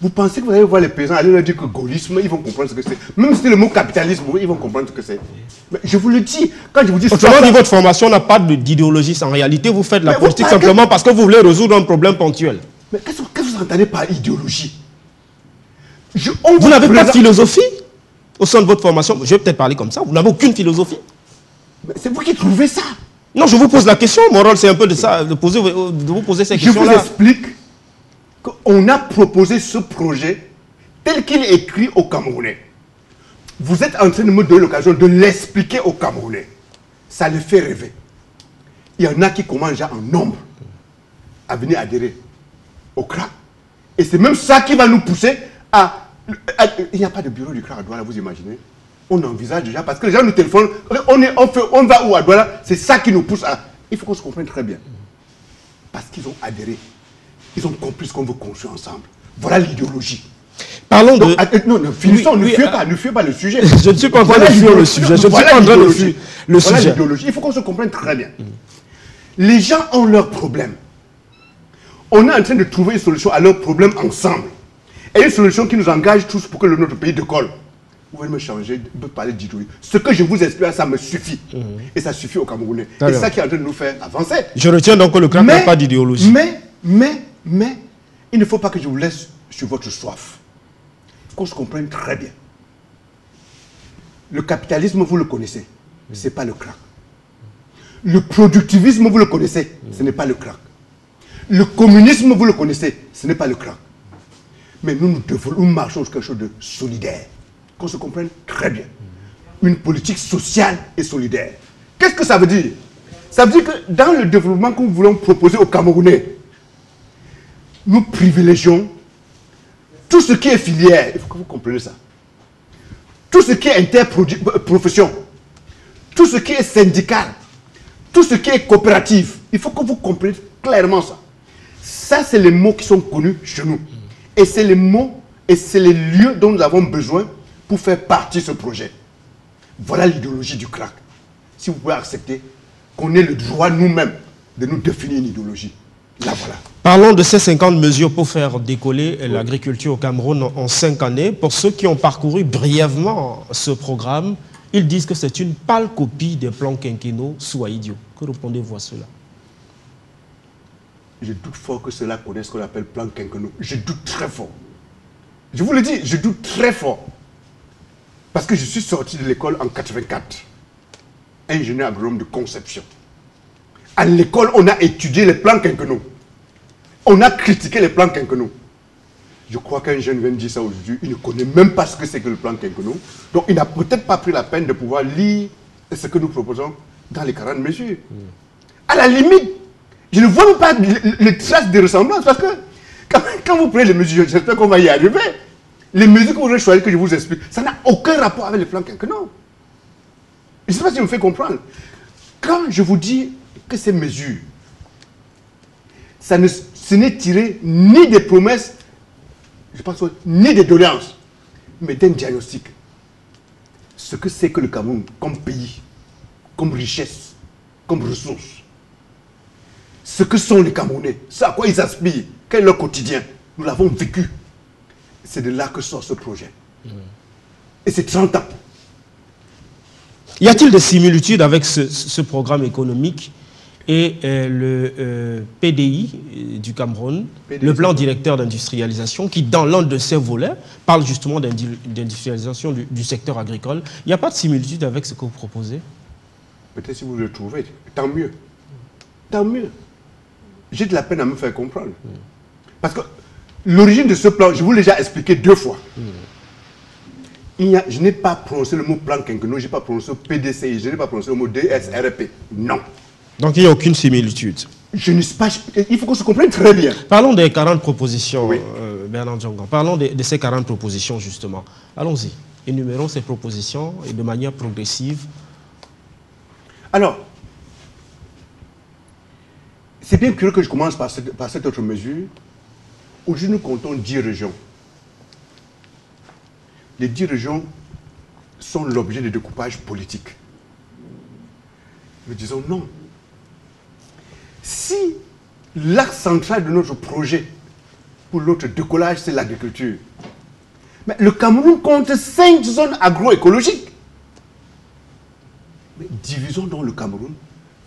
Speaker 2: Vous pensez que vous allez voir les paysans aller leur dire que gaullisme, ils vont comprendre ce que c'est. Même si c'est le mot capitalisme, ils vont comprendre ce que c'est. Mais je vous le dis, quand je vous dis...
Speaker 1: Autrement dit, votre formation n'a pas d'idéologie. En réalité, vous faites la politique simplement parce que vous voulez résoudre un problème ponctuel.
Speaker 2: Mais qu'est-ce que vous entendez par idéologie?
Speaker 1: Vous n'avez pas de philosophie au sein de votre formation? Je vais peut-être parler comme ça. Vous n'avez aucune philosophie?
Speaker 2: C'est vous qui trouvez ça.
Speaker 1: Non, je vous pose la question. Mon rôle, c'est un peu de ça, de vous poser ces questions-là.
Speaker 2: Je vous explique qu'on a proposé ce projet tel qu'il est écrit aux Camerounais. Vous êtes en train de me donner l'occasion de l'expliquer aux Camerounais. Ça les fait rêver. Il y en a qui commencent déjà en nombre à venir adhérer au CRA. Et c'est même ça qui va nous pousser à... Il n'y a pas de bureau du CRA à Douala, vous imaginez? On envisage déjà, parce que les gens nous téléphonent, on va où à Douala? C'est ça qui nous pousse à... Il faut qu'on se comprenne très bien. Parce qu'ils ont adhéré. Ils ont compris ce qu'on veut construire ensemble. Voilà l'idéologie.
Speaker 1: Parlons de...
Speaker 2: Non, finissons, ne fuyez pas le sujet.
Speaker 1: Je ne suis pas en train de fuir le sujet. Je ne suis pas en train de fuir le sujet.
Speaker 2: Voilà l'idéologie. Il faut qu'on se comprenne très bien. Les gens ont leurs problèmes. On est en train de trouver une solution à leurs problèmes ensemble. Et une solution qui nous engage tous pour que notre pays décolle. Vous voulez me changer, de parler d'idéologie. Ce que je vous explique, ça me suffit. Et ça suffit aux Camerounais. Et c'est ça qui est en train de nous faire avancer.
Speaker 1: Je retiens donc que le CRAC n'a pas d'idéologie.
Speaker 2: Mais, il ne faut pas que je vous laisse sur votre soif. Qu'on se comprenne très bien. Le capitalisme, vous le connaissez. Ce n'est pas le CRAC. Le productivisme, vous le connaissez. Ce n'est pas le CRAC. Le communisme, vous le connaissez. Ce n'est pas le CRAC. Mais nous marchons sur quelque chose de solidaire. Qu'on se comprenne très bien. Une politique sociale et solidaire. Qu'est-ce que ça veut dire? Ça veut dire que dans le développement que nous voulons proposer aux Camerounais, nous privilégions tout ce qui est filière. Il faut que vous compreniez ça. Tout ce qui est interprofession, tout ce qui est syndical, tout ce qui est coopératif. Il faut que vous compreniez clairement ça. Ça, c'est les mots qui sont connus chez nous. Et c'est les mots et c'est les lieux dont nous avons besoin pour faire partie de ce projet. Voilà l'idéologie du CRAC. Si vous pouvez accepter qu'on ait le droit nous-mêmes de nous définir une idéologie. Là, voilà.
Speaker 1: Parlons de ces 50 mesures pour faire décoller l'agriculture au Cameroun en 5 années. Pour ceux qui ont parcouru brièvement ce programme, Ils disent que c'est une pâle copie des plans quinquennaux Souaïdio. Que répondez-vous à cela?
Speaker 2: Je doute fort que cela connaisse ce qu'on appelle plan quinquennaux. Je doute très fort. Je vous le dis, je doute très fort. Parce que je suis sorti de l'école en 84. Ingénieur agronome de conception. À l'école, on a étudié les plans quinquennaux. On a critiqué les plans quinquennaux. Je crois qu'un jeune vient de dire ça aujourd'hui, il ne connaît même pas ce que c'est que le plan quinquennaux. Donc il n'a peut-être pas pris la peine de pouvoir lire ce que nous proposons dans les 40 mesures. À la limite, je ne vois même pas les traces de ressemblance parce que quand vous prenez les mesures, j'espère qu'on va y arriver. Les mesures que vous avez choisies, que je vous explique, ça n'a aucun rapport avec les plans quinquennaux. Je ne sais pas si vous me faites comprendre. Quand je vous dis que ces mesures, ce n'est tiré ni des promesses, je pense, ni des doléances, mais d'un diagnostic. Ce que c'est que le Cameroun comme pays, comme richesse, comme ressources. Ce que sont les Camerounais, ce à quoi ils aspirent, quel est leur quotidien. Nous l'avons vécu. C'est de là que sort ce projet. Et c'est 30 ans.
Speaker 1: Y a-t-il des similitudes avec ce programme économique et le PDI du Cameroun, le plan directeur d'industrialisation, qui dans l'un de ses volets parle justement d'industrialisation du secteur agricole? Il n'y a pas de similitude avec ce que vous proposez?
Speaker 2: Peut-être si vous le trouvez, tant mieux. Tant mieux. J'ai de la peine à me faire comprendre. Parce que l'origine de ce plan, je vous l'ai déjà expliqué 2 fois. Je n'ai pas prononcé le mot plan quinquennaux, je n'ai pas prononcé PDCI, je n'ai pas prononcé le mot DSRP. Non.
Speaker 1: Donc il n'y a aucune similitude.
Speaker 2: Je ne sais pas, il faut qu'on se comprenne très bien.
Speaker 1: Parlons des 40 propositions,
Speaker 2: oui.
Speaker 1: Bernard Django. Parlons de ces 40 propositions, justement. Allons-y. Énumérons ces propositions et de manière progressive.
Speaker 2: Alors, c'est bien curieux que je commence par cette autre mesure. Aujourd'hui, nous comptons 10 régions. Les 10 régions sont l'objet de découpage politique. Nous disons non. Si l'axe central de notre projet pour notre décollage, c'est l'agriculture, mais le Cameroun compte 5 zones agroécologiques. Mais divisons donc le Cameroun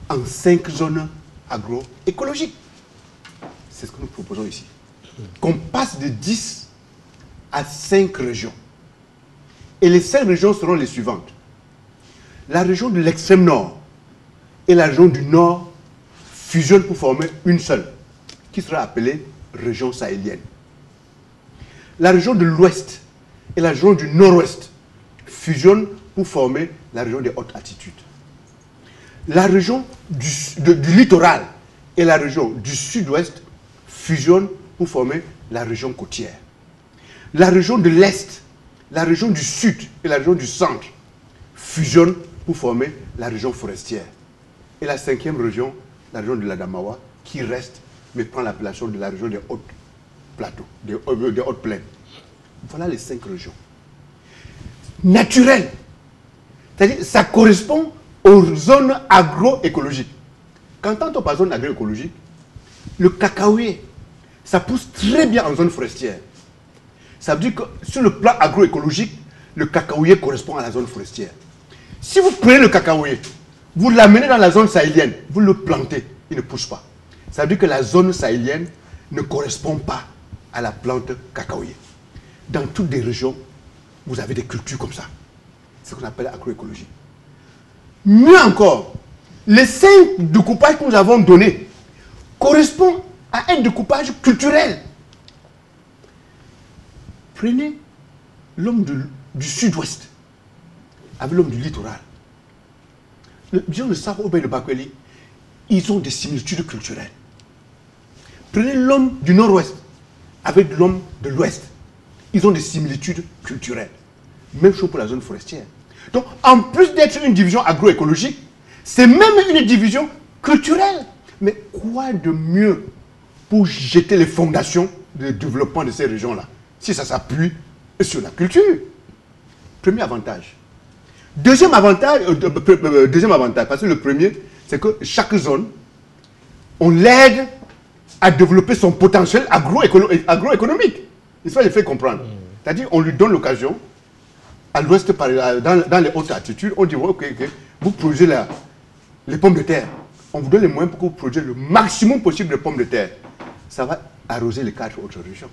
Speaker 2: en 5 zones agroécologiques. C'est ce que nous proposons ici. Qu'on passe de 10 à 5 régions. Et les 5 régions seront les suivantes. La région de l'extrême nord et la région du nord fusionnent pour former une seule, qui sera appelée région sahélienne. La région de l'ouest et la région du nord-ouest fusionnent pour former la région des hautes altitudes. La région du littoral et la région du sud-ouest fusionnent pour former la région côtière. La région de l'est, la région du sud et la région du centre fusionnent pour former la région forestière. Et la 5e région, la région de l'Adamawa, qui reste, mais prend l'appellation de la région des hautes plateaux, des hautes plaines. Voilà les 5 régions. Naturelles. C'est-à-dire, ça correspond aux zones agroécologiques. Quand on parle de zone agroécologique, le cacaoyer, ça pousse très bien en zone forestière. Ça veut dire que sur le plan agroécologique, le cacaoyer correspond à la zone forestière. Si vous prenez le cacaoyer, vous l'amenez dans la zone sahélienne, vous le plantez, il ne pousse pas. Ça veut dire que la zone sahélienne ne correspond pas à la plante cacaoyer. Dans toutes les régions, vous avez des cultures comme ça. C'est ce qu'on appelle agroécologie. Mieux encore, les 5 découpages que nous avons donnés correspondent à un découpage culturel. Prenez l'homme du sud-ouest avec l'homme du littoral. Disons le Sahara et le Bakweli, ils ont des similitudes culturelles. Prenez l'homme du nord-ouest avec l'homme de l'ouest. Ils ont des similitudes culturelles. Même chose pour la zone forestière. Donc, en plus d'être une division agroécologique, c'est même une division culturelle. Mais quoi de mieux pour jeter les fondations du développement de ces régions-là, si ça s'appuie sur la culture? Premier avantage. Deuxième avantage, parce que le premier, c'est que chaque zone, on l'aide à développer son potentiel agroéconomique. Il faut les faire comprendre. C'est-à-dire, on lui donne l'occasion à l'ouest, dans les hautes altitudes, on dit, ok, vous produisez les pommes de terre. On vous donne les moyens pour que vous produisiez le maximum possible de pommes de terre. Ça va arroser les 4 autres régions.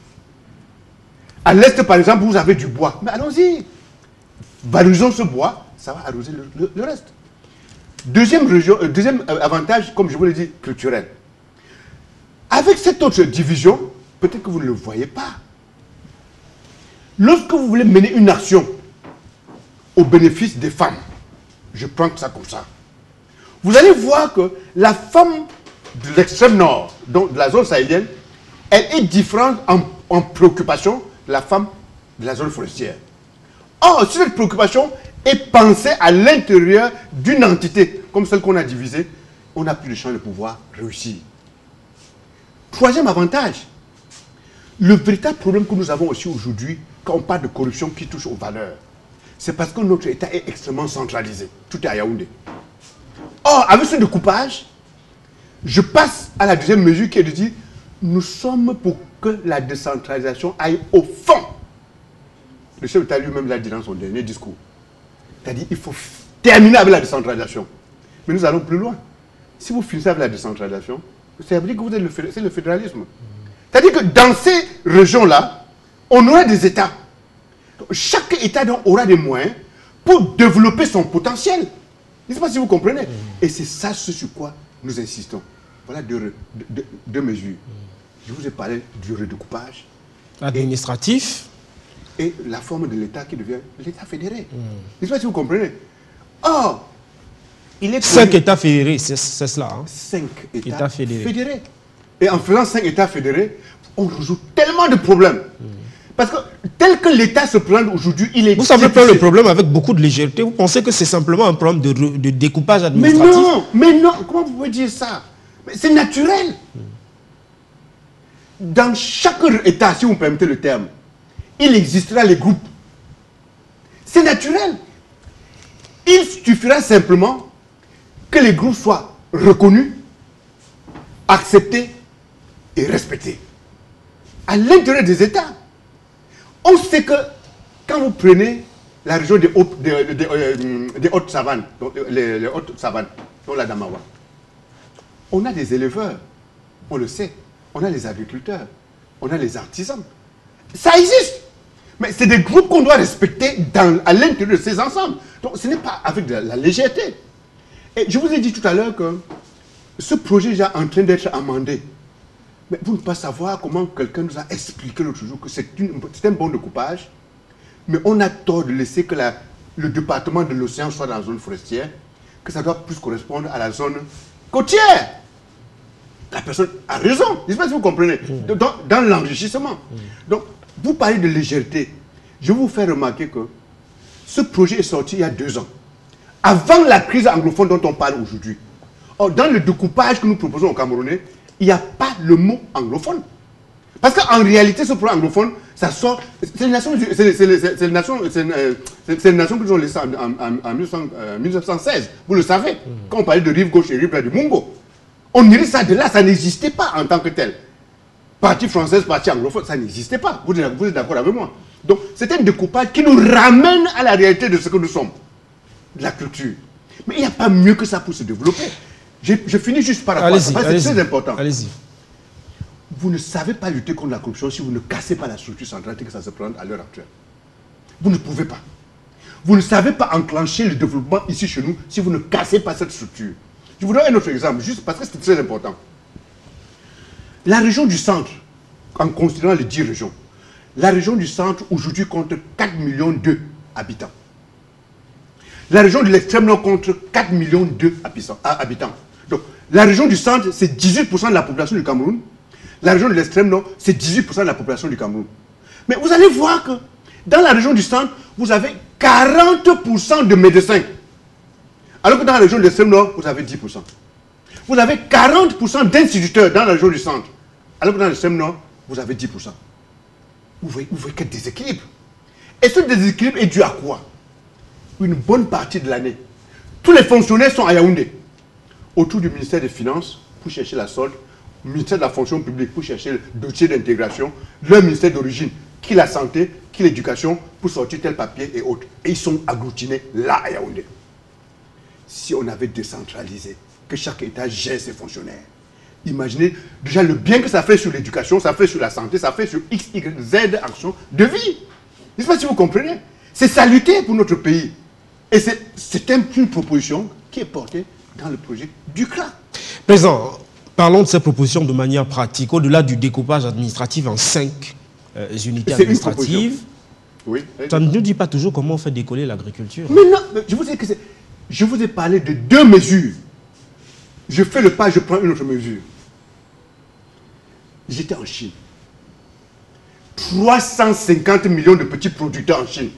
Speaker 2: À l'est, par exemple, vous avez du bois. Mais allons-y. Valorisons ce bois, ça va arroser le reste. Deuxième avantage, comme je vous l'ai dit, culturel. Avec cette autre division, peut-être que vous ne le voyez pas. Lorsque vous voulez mener une action au bénéfice des femmes, je prends ça comme ça, vous allez voir que la femme de l'extrême nord, donc de la zone sahélienne, elle est différente en préoccupation de la femme de la zone forestière. Or, si cette préoccupation est pensée à l'intérieur d'une entité, comme celle qu'on a divisée, on n'a plus de chance de pouvoir réussir. Troisième avantage, le véritable problème que nous avons aussi aujourd'hui, quand on parle de corruption qui touche aux valeurs, c'est parce que notre État est extrêmement centralisé. Tout est à Yaoundé. Or, avec ce découpage, je passe à la deuxième mesure qui est de dire, nous sommes pour que la décentralisation aille au fond. Le chef d'État lui-même l'a dit dans son dernier discours. C'est-à-dire qu'il faut terminer avec la décentralisation. Mais nous allons plus loin. Si vous finissez avec la décentralisation, ça veut dire que c'est le fédéralisme. C'est-à-dire que dans ces régions-là, on aura des États. Chaque État donc, aura des moyens pour développer son potentiel. Je ne sais pas si vous comprenez. Et c'est ça ce sur quoi nous insistons. Voilà deux mesures. Je vous ai parlé du redécoupage
Speaker 1: administratif
Speaker 2: et la forme de l'État qui devient l'État fédéré. Je ne sais pas si vous comprenez. Or, il est
Speaker 1: 5 États fédérés, c'est cela. Hein?
Speaker 2: 5 États fédérés. Et en faisant 5 États fédérés, on résout tellement de problèmes. Parce que tel que l'État se présente aujourd'hui, il est...
Speaker 1: Vous savez pas le problème avec beaucoup de légèreté. Vous pensez que c'est simplement un problème de découpage administratif?
Speaker 2: Mais non, comment vous pouvez dire ça? C'est naturel. Dans chaque État, si vous me permettez le terme, il existera les groupes. C'est naturel. Il suffira simplement que les groupes soient reconnus, acceptés et respectés. À l'intérieur des États, on sait que quand vous prenez la région des hautes savanes, les hautes savanes, dont la Damawa, on a des éleveurs, on le sait, on a les agriculteurs, on a les artisans. Ça existe. Mais c'est des groupes qu'on doit respecter à l'intérieur de ces ensembles. Donc ce n'est pas avec de la légèreté. Et je vous ai dit tout à l'heure que ce projet est déjà en train d'être amendé. Mais vous ne pouvez pas savoir comment quelqu'un nous a expliqué l'autre jour que c'est un bon découpage, mais on a tort de laisser que le département de l'océan soit dans la zone forestière, que ça doit plus correspondre à la zone côtière. La personne a raison, je ne sais pas si vous comprenez, dans l'enrichissement. Donc, vous parlez de légèreté. Je vais vous faire remarquer que ce projet est sorti il y a 2 ans, avant la crise anglophone dont on parle aujourd'hui. Or, dans le découpage que nous proposons aux Camerounais, il n'y a pas le mot anglophone. Parce qu'en réalité, ce projet anglophone, ça sort... C'est une nation que nous avons laissée en 1916. Vous le savez, quand on parlait de rive gauche et rive droite du Mungo. On irait ça de là, ça n'existait pas en tant que tel. Partie française, partie anglophone, ça n'existait pas. Vous êtes d'accord avec moi? Donc, c'est un découpage qui nous ramène à la réalité de ce que nous sommes. De la culture. Mais il n'y a pas mieux que ça pour se développer. Je finis juste par rapport à ça, c'est très important.
Speaker 1: Allez-y.
Speaker 2: Vous ne savez pas lutter contre la corruption si vous ne cassez pas la structure centrale que ça se prend à l'heure actuelle. Vous ne pouvez pas. Vous ne savez pas enclencher le développement ici chez nous si vous ne cassez pas cette structure. Je vous donne un autre exemple, juste parce que c'est très important. La région du centre, en considérant les 10 régions, la région du centre aujourd'hui compte 4,2 millions d'habitants. La région de l'extrême nord compte 4,2 millions d'habitants. Donc, la région du centre, c'est 18% de la population du Cameroun. La région de l'extrême nord, c'est 18% de la population du Cameroun. Mais vous allez voir que dans la région du centre, vous avez 40% de médecins. Alors que dans la région de l'extrême nord, vous avez 10%. Vous avez 40% d'instituteurs dans la région du centre. Alors que dans l'extrême nord, vous avez 10%. Vous voyez quel déséquilibre. Et ce déséquilibre est dû à quoi? Une bonne partie de l'année, tous les fonctionnaires sont à Yaoundé, autour du ministère des Finances pour chercher la solde, le ministère de la fonction publique pour chercher le dossier d'intégration, leur ministère d'origine, qui est la santé, qui l'éducation pour sortir tel papier et autres. Et ils sont agglutinés là à Yaoundé. Si on avait décentralisé, que chaque État gère ses fonctionnaires, imaginez déjà le bien que ça fait sur l'éducation, ça fait sur la santé, ça fait sur X, Y, Z actions de vie. Je ne sais pas si vous comprenez. C'est salutaire pour notre pays. Et c'est une proposition qui est portée dans le projet du CRA.
Speaker 1: Président, parlons de ces propositions de manière pratique. Au-delà du découpage administratif en 5 unités administratives,
Speaker 2: oui.
Speaker 1: Ça ne nous dit pas toujours comment on fait décoller l'agriculture.
Speaker 2: Mais non, je vous ai parlé de 2 mesures. Je fais le pas, je prends une autre mesure. J'étais en Chine. 350 millions de petits producteurs en Chine.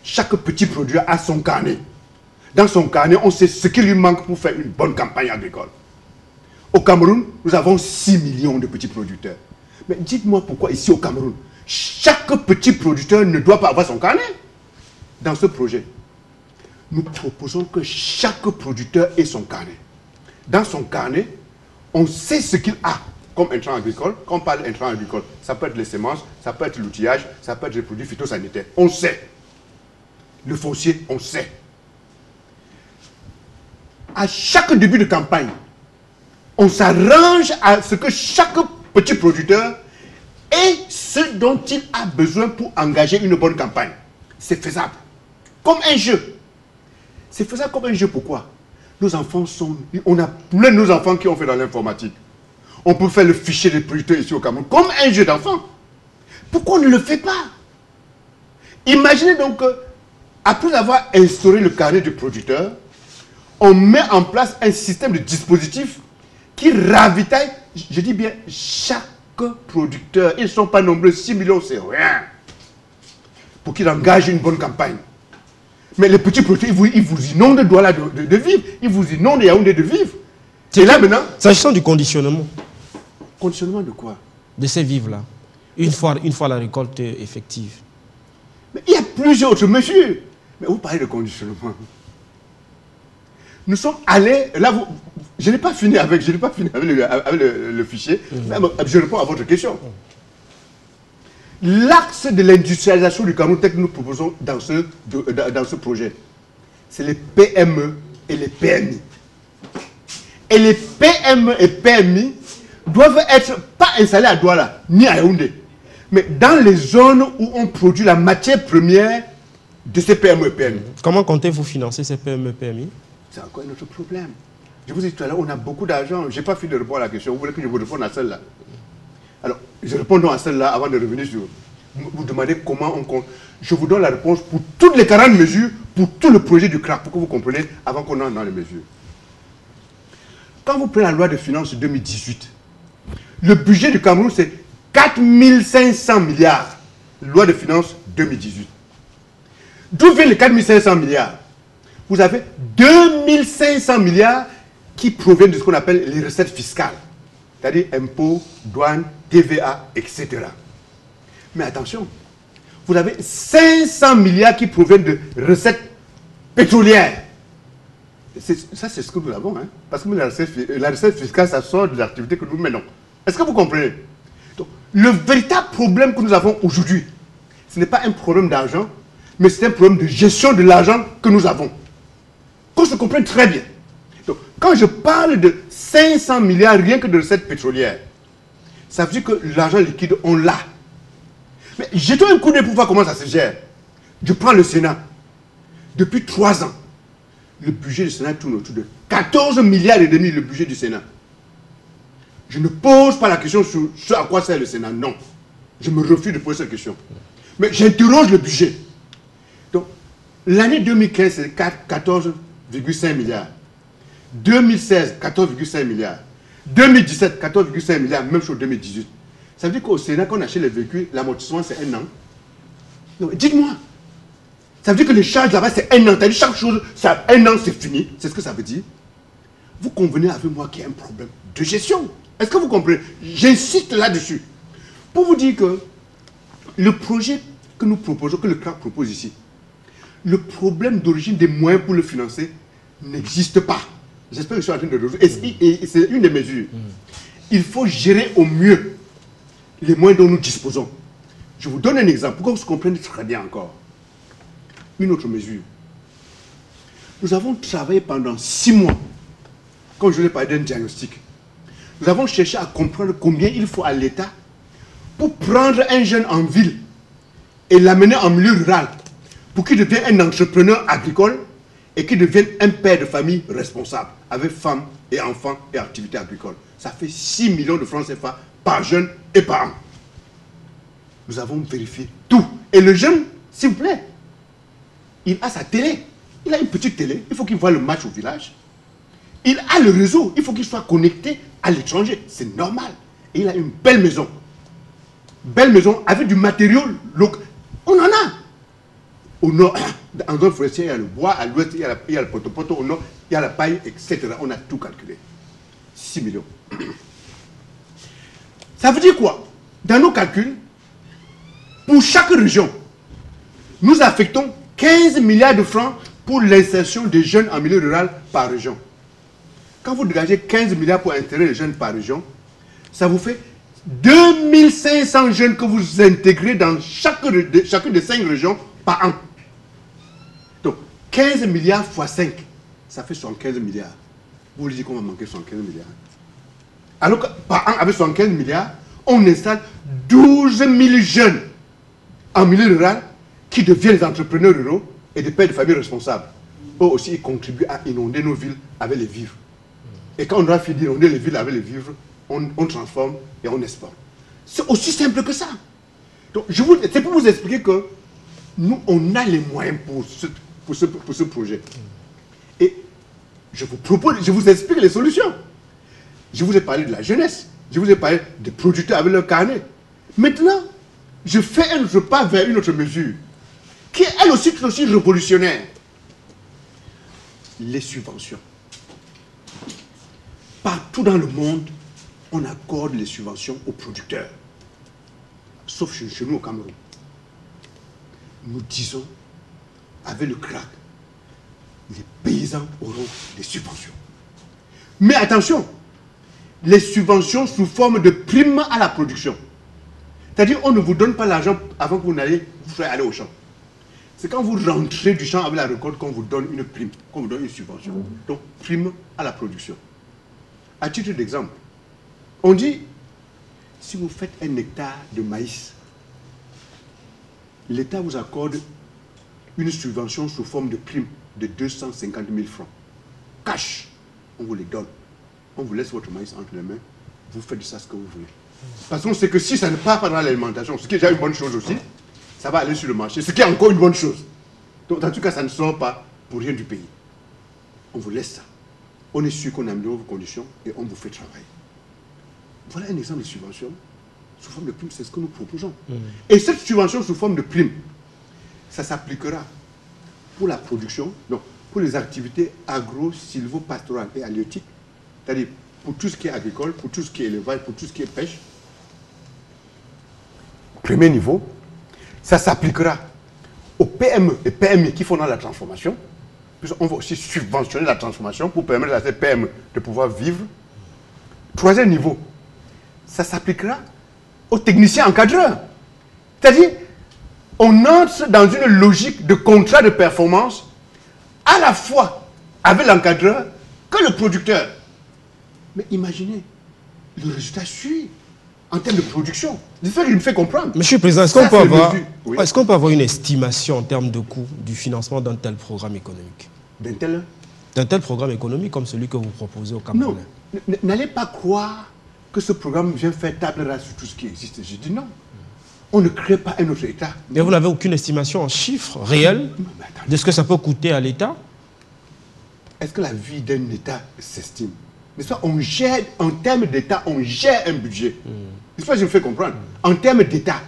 Speaker 2: Chaque petit producteur a son carnet. Dans son carnet, on sait ce qui lui manque pour faire une bonne campagne agricole. Au Cameroun, nous avons 6 millions de petits producteurs. Mais dites-moi pourquoi ici au Cameroun, chaque petit producteur ne doit pas avoir son carnet. Dans ce projet, nous proposons que chaque producteur ait son carnet. Dans son carnet, on sait ce qu'il a comme intrant agricole. Quand on parle d'intrant agricole, ça peut être les semences, ça peut être l'outillage, ça peut être les produits phytosanitaires. On sait. Le foncier, on sait. À chaque début de campagne, on s'arrange à ce que chaque petit producteur ait ce dont il a besoin pour engager une bonne campagne. C'est faisable. Comme un jeu. C'est faisable comme un jeu. Pourquoi? Nos enfants sont... On a plein de nos enfants qui ont fait dans l'informatique. On peut faire le fichier des producteurs ici au Cameroun comme un jeu d'enfant. Pourquoi on ne le fait pas? Imaginez donc que, après avoir instauré le carnet du producteur, on met en place un système de dispositifs qui ravitaille, je dis bien, chaque producteur. Ils ne sont pas nombreux, 6 millions, c'est rien. Pour qu'il engage une bonne campagne. Mais les petits producteurs, ils vous inondent de Douala de vivre. Ils vous inondent de Yaoundé de vivre. Et là maintenant...
Speaker 1: S'agissant du conditionnement.
Speaker 2: Conditionnement de quoi?
Speaker 1: De ces vivres-là. Une fois la récolte effective.
Speaker 2: Mais il y a plusieurs autres mesures. Mais vous parlez de conditionnement. Nous sommes allés... Là, je n'ai pas fini avec le fichier. Mais je réponds à votre question. L'axe de l'industrialisation du Cameroun tel que nous proposons dans ce projet, c'est les PME et les PMI. Et les PME et PMI doivent être pas installés à Douala, ni à Yaoundé, mais dans les zones où on produit la matière première de ces PME et PMI.
Speaker 1: Comment comptez-vous financer ces PME et PMI?
Speaker 2: C'est encore un autre problème. Je vous ai dit tout à l'heure, on a beaucoup d'argent. Je n'ai pas fini de répondre à la question. Vous voulez que je vous réponde à celle-là? Alors, je réponds donc à celle-là avant de revenir sur... Vous demandez comment on compte. Je vous donne la réponse pour toutes les 40 mesures, pour tout le projet du CRA, pour que vous compreniez avant qu'on entre dans les mesures. Quand vous prenez la loi de finances 2018, le budget du Cameroun, c'est 4 500 milliards. Loi de finances 2018. D'où viennent les 4 500 milliards? Vous avez 2 500 milliards qui proviennent de ce qu'on appelle les recettes fiscales. C'est-à-dire impôts, douanes, TVA, etc. Mais attention, vous avez 500 milliards qui proviennent de recettes pétrolières. Ça, c'est ce que nous avons. Hein? Parce que la recette fiscale, ça sort de l'activité que nous menons. Est-ce que vous comprenez? Donc, le véritable problème que nous avons aujourd'hui, ce n'est pas un problème d'argent, mais c'est un problème de gestion de l'argent que nous avons. Qu'on se comprenne très bien. Donc, quand je parle de 500 milliards rien que de recettes pétrolières, ça veut dire que l'argent liquide, on l'a. Mais jetons un coup d'œil pour voir comment ça se gère. Je prends le Sénat. Depuis 3 ans, le budget du Sénat tourne autour de 14 milliards et demi, le budget du Sénat. Je ne pose pas la question sur ce à quoi sert le Sénat, non. Je me refuse de poser cette question. Mais j'interroge le budget. Donc, l'année 2015, c'est 14,5 milliards. 2016, 14,5 milliards. 2017, 14,5 milliards, même chose 2018. Ça veut dire qu'au Sénat, quand on achète les véhicules, l'amortissement, c'est 1 an. Non, dites-moi. Ça veut dire que les charges là-bas, c'est 1 an. C'est-à-dire chaque chose, ça, 1 an, c'est fini. C'est ce que ça veut dire. Vous convenez avec moi qu'il y a un problème de gestion. Est-ce que vous comprenez? J'insiste là-dessus. Pour vous dire que le projet que nous proposons, que le CRA propose ici, le problème d'origine des moyens pour le financer n'existe pas. J'espère que je suis en train de le résoudre. Et c'est une des mesures. Il faut gérer au mieux les moyens dont nous disposons. Je vous donne un exemple pour qu'on se comprenne très bien encore. Une autre mesure. Nous avons travaillé pendant 6 mois, comme je l'ai parlé d'un diagnostic. Nous avons cherché à comprendre combien il faut à l'État pour prendre un jeune en ville et l'amener en milieu rural pour qu'il devienne un entrepreneur agricole et qu'il devienne un père de famille responsable avec femme et enfants et activités agricoles. Ça fait 6 millions de francs CFA par jeune et par an. Nous avons vérifié tout. Et le jeune, s'il vous plaît, il a sa télé. Il a une petite télé. Il faut qu'il voie le match au village. Il a le réseau. Il faut qu'il soit connecté à l'étranger. C'est normal. Et il a une belle maison. Belle maison avec du matériau local. On en a. Au nord, en zone forestière, il y a le bois. À l'ouest, il y a le potopoto. Au nord, il y a la paille, etc. On a tout calculé. 6 millions. Ça veut dire quoi? Dans nos calculs, pour chaque région, nous affectons 15 milliards de francs pour l'insertion des jeunes en milieu rural par région. Quand vous dégagez 15 milliards pour intégrer les jeunes par région, ça vous fait 2500 jeunes que vous intégrez dans chacune des 5 régions par an. Donc, 15 milliards x 5, ça fait 75 milliards. Vous voulez dire qu'on va manquer 75 milliards? Alors que par an, avec 75 milliards, on installe 12 000 jeunes en milieu rural qui deviennent des entrepreneurs ruraux et des pères de famille responsables. Eux aussi, ils contribuent à inonder nos villes avec les vivres. Et quand on aura fini d'inonder les villes avec les vivres, on transforme et on exporte. C'est aussi simple que ça. Donc, c'est pour vous expliquer que nous, on a les moyens pour ce projet. Et je vous propose, je vous explique les solutions. Je vous ai parlé de la jeunesse. Je vous ai parlé des producteurs avec leur carnet. Maintenant, je fais un autre pas vers une autre mesure qui est elle aussi tout aussi révolutionnaire. Les subventions. Partout dans le monde, on accorde les subventions aux producteurs. Sauf chez nous au Cameroun. Nous disons, avec le crack, les paysans auront des subventions. Mais attention, les subventions sous forme de primes à la production. C'est-à-dire, on ne vous donne pas l'argent avant que vous n'allez aller au champ. C'est quand vous rentrez du champ avec la récolte qu'on vous donne une prime, qu'on vous donne une subvention. Donc, prime à la production. À titre d'exemple, on dit, si vous faites 1 hectare de maïs, l'État vous accorde une subvention sous forme de prime de 250 000 francs. Cash, on vous les donne. On vous laisse votre maïs entre les mains, vous faites de ça ce que vous voulez. Parce qu'on sait que si ça ne part pas dans l'alimentation, ce qui est déjà une bonne chose aussi, ça va aller sur le marché, ce qui est encore une bonne chose. Donc, en tout cas, ça ne sort pas pour rien du pays. On vous laisse ça. On est sûr qu'on améliore vos conditions et on vous fait travailler. Voilà un exemple de subvention sous forme de prime, c'est ce que nous proposons. Et cette subvention sous forme de prime, ça s'appliquera pour la production, donc pour les activités agro-silvopastorales et halieutiques, c'est-à-dire pour tout ce qui est agricole, pour tout ce qui est élevage, pour tout ce qui est pêche. Premier niveau, ça s'appliquera aux PME et PMI qui font dans la transformation. On va aussi subventionner la transformation pour permettre à ces PME de pouvoir vivre. Troisième niveau, ça s'appliquera aux techniciens encadreurs. C'est-à-dire, on entre dans une logique de contrat de performance à la fois avec l'encadreur que le producteur. Mais imaginez, le résultat suit en termes de production. C'est ça qu'il me fait comprendre.
Speaker 1: Monsieur le Président, est-ce qu'on peut avoir une estimation en termes de coût du financement d'un tel programme économique? D'un tel programme économique comme celui que vous proposez au Cameroun?
Speaker 2: Non, n'allez pas croire que ce programme vient faire table rase sur tout ce qui existe. Je dis non. On ne crée pas un autre État.
Speaker 1: Mais vous n'avez aucune estimation en chiffres réels de ce que ça peut coûter à l'État?
Speaker 2: Est-ce que la vie d'un État s'estime? Mais ça, on gère, en termes d'État, on gère un budget. C'est ça que je me fais comprendre. En termes d'État,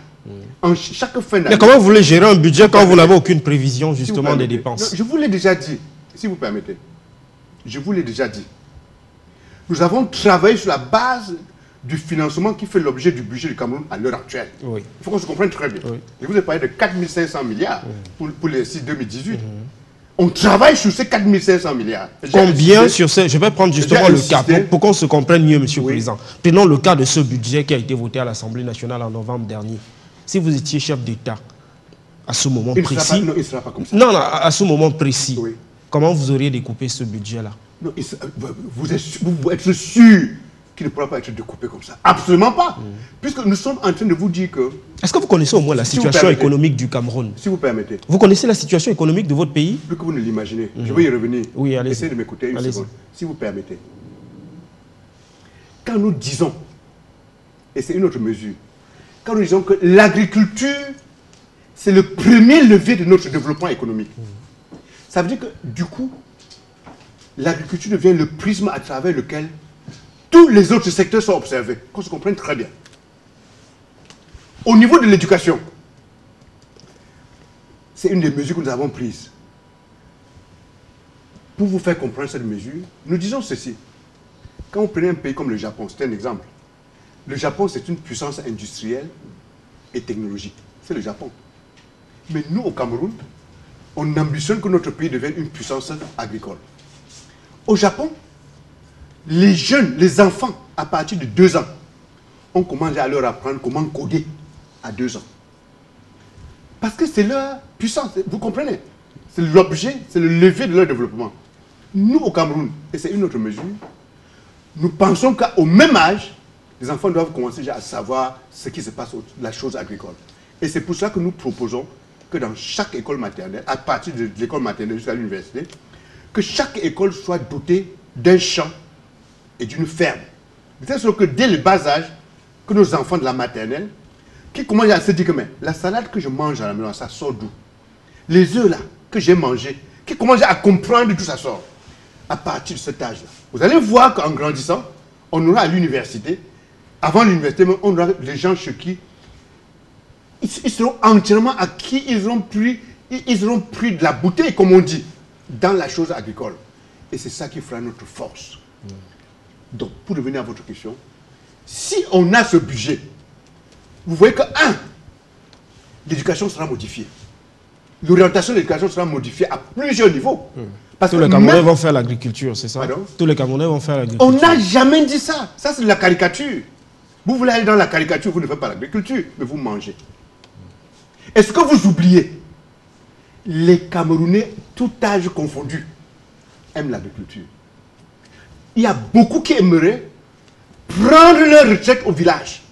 Speaker 2: en chaque fin d'année.
Speaker 1: Mais comment vous voulez gérer un budget quand vous n'avez aucune prévision justement des dépenses?
Speaker 2: Non, je vous l'ai déjà dit, si vous permettez. Je vous l'ai déjà dit. Nous avons travaillé sur la base du financement qui fait l'objet du budget du Cameroun à l'heure actuelle.
Speaker 1: Oui.
Speaker 2: Il faut qu'on se comprenne très bien. Oui. Je vous ai parlé de 4 500 milliards pour les 6 2018. On travaille sur ces 4 500 milliards.
Speaker 1: Combien sur ces... Je vais prendre justement le cas pour qu'on se comprenne mieux, Monsieur le Président. Prenons le cas de ce budget qui a été voté à l'Assemblée nationale en novembre dernier. si vous étiez chef d'État à ce moment précis.
Speaker 2: Non, il ne sera pas comme ça.
Speaker 1: Non, à ce moment précis.
Speaker 2: Oui.
Speaker 1: Comment vous auriez découpé ce budget-là?
Speaker 2: Non, vous êtes sûr qu'il ne pourra pas être découpé comme ça. Absolument pas. Puisque nous sommes en train de vous dire que...
Speaker 1: Est-ce que vous connaissez au moins la situation économique du Cameroun?
Speaker 2: Si vous permettez.
Speaker 1: Vous connaissez la situation économique de votre pays?
Speaker 2: Plus que vous ne l'imaginez. Je vais y revenir.
Speaker 1: Oui, allez-y.
Speaker 2: Essayez de m'écouter une seconde. Si vous permettez. Quand nous disons, et c'est une autre mesure, quand nous disons que l'agriculture, c'est le premier levier de notre développement économique, ça veut dire que, du coup, l'agriculture devient le prisme à travers lequel tous les autres secteurs sont observés, qu'on se comprenne très bien. Au niveau de l'éducation, c'est une des mesures que nous avons prises. Pour vous faire comprendre cette mesure, nous disons ceci. Quand vous prenez un pays comme le Japon, c'est un exemple. Le Japon, c'est une puissance industrielle et technologique. C'est le Japon. Mais nous, au Cameroun, on ambitionne que notre pays devienne une puissance agricole. Au Japon, les jeunes, les enfants, à partir de 2 ans, on commence à leur apprendre comment coder à 2 ans. Parce que c'est leur puissance, vous comprenez? C'est l'objet, c'est le levier de leur développement. Nous, au Cameroun, et c'est une autre mesure, nous pensons qu'au même âge, les enfants doivent commencer déjà à savoir ce qui se passe, la chose agricole. Et c'est pour ça que nous proposons que dans chaque école maternelle, à partir de l'école maternelle jusqu'à l'université, que chaque école soit dotée d'un champ et d'une ferme. De telle sorte que dès le bas âge, que nos enfants de la maternelle, qui commencent à se dire que mais, la salade que je mange à la maison, ça sort d'où? Les œufs là, que j'ai mangés, qui commencent à comprendre d'où ça sort. À partir de cet âge-là, vous allez voir qu'en grandissant, on aura à l'université, avant l'université, on aura les gens chez qui ils seront entièrement acquis, ils auront pris de la bouteille, comme on dit, dans la chose agricole. Et c'est ça qui fera notre force. Donc, pour revenir à votre question, si on a ce budget, vous voyez que, l'éducation sera modifiée. L'orientation de l'éducation sera modifiée à plusieurs niveaux.
Speaker 1: Parce tous les Camerounais vont faire l'agriculture, c'est ça? Pardon? Tous les Camerounais vont faire l'agriculture.
Speaker 2: On n'a jamais dit ça. Ça, c'est de la caricature. Vous voulez aller dans la caricature, vous ne faites pas l'agriculture, mais vous mangez. Est-ce que vous oubliez? Les Camerounais, tout âge confondu, aiment l'agriculture. Il y a beaucoup qui aimeraient prendre leur retraite au village.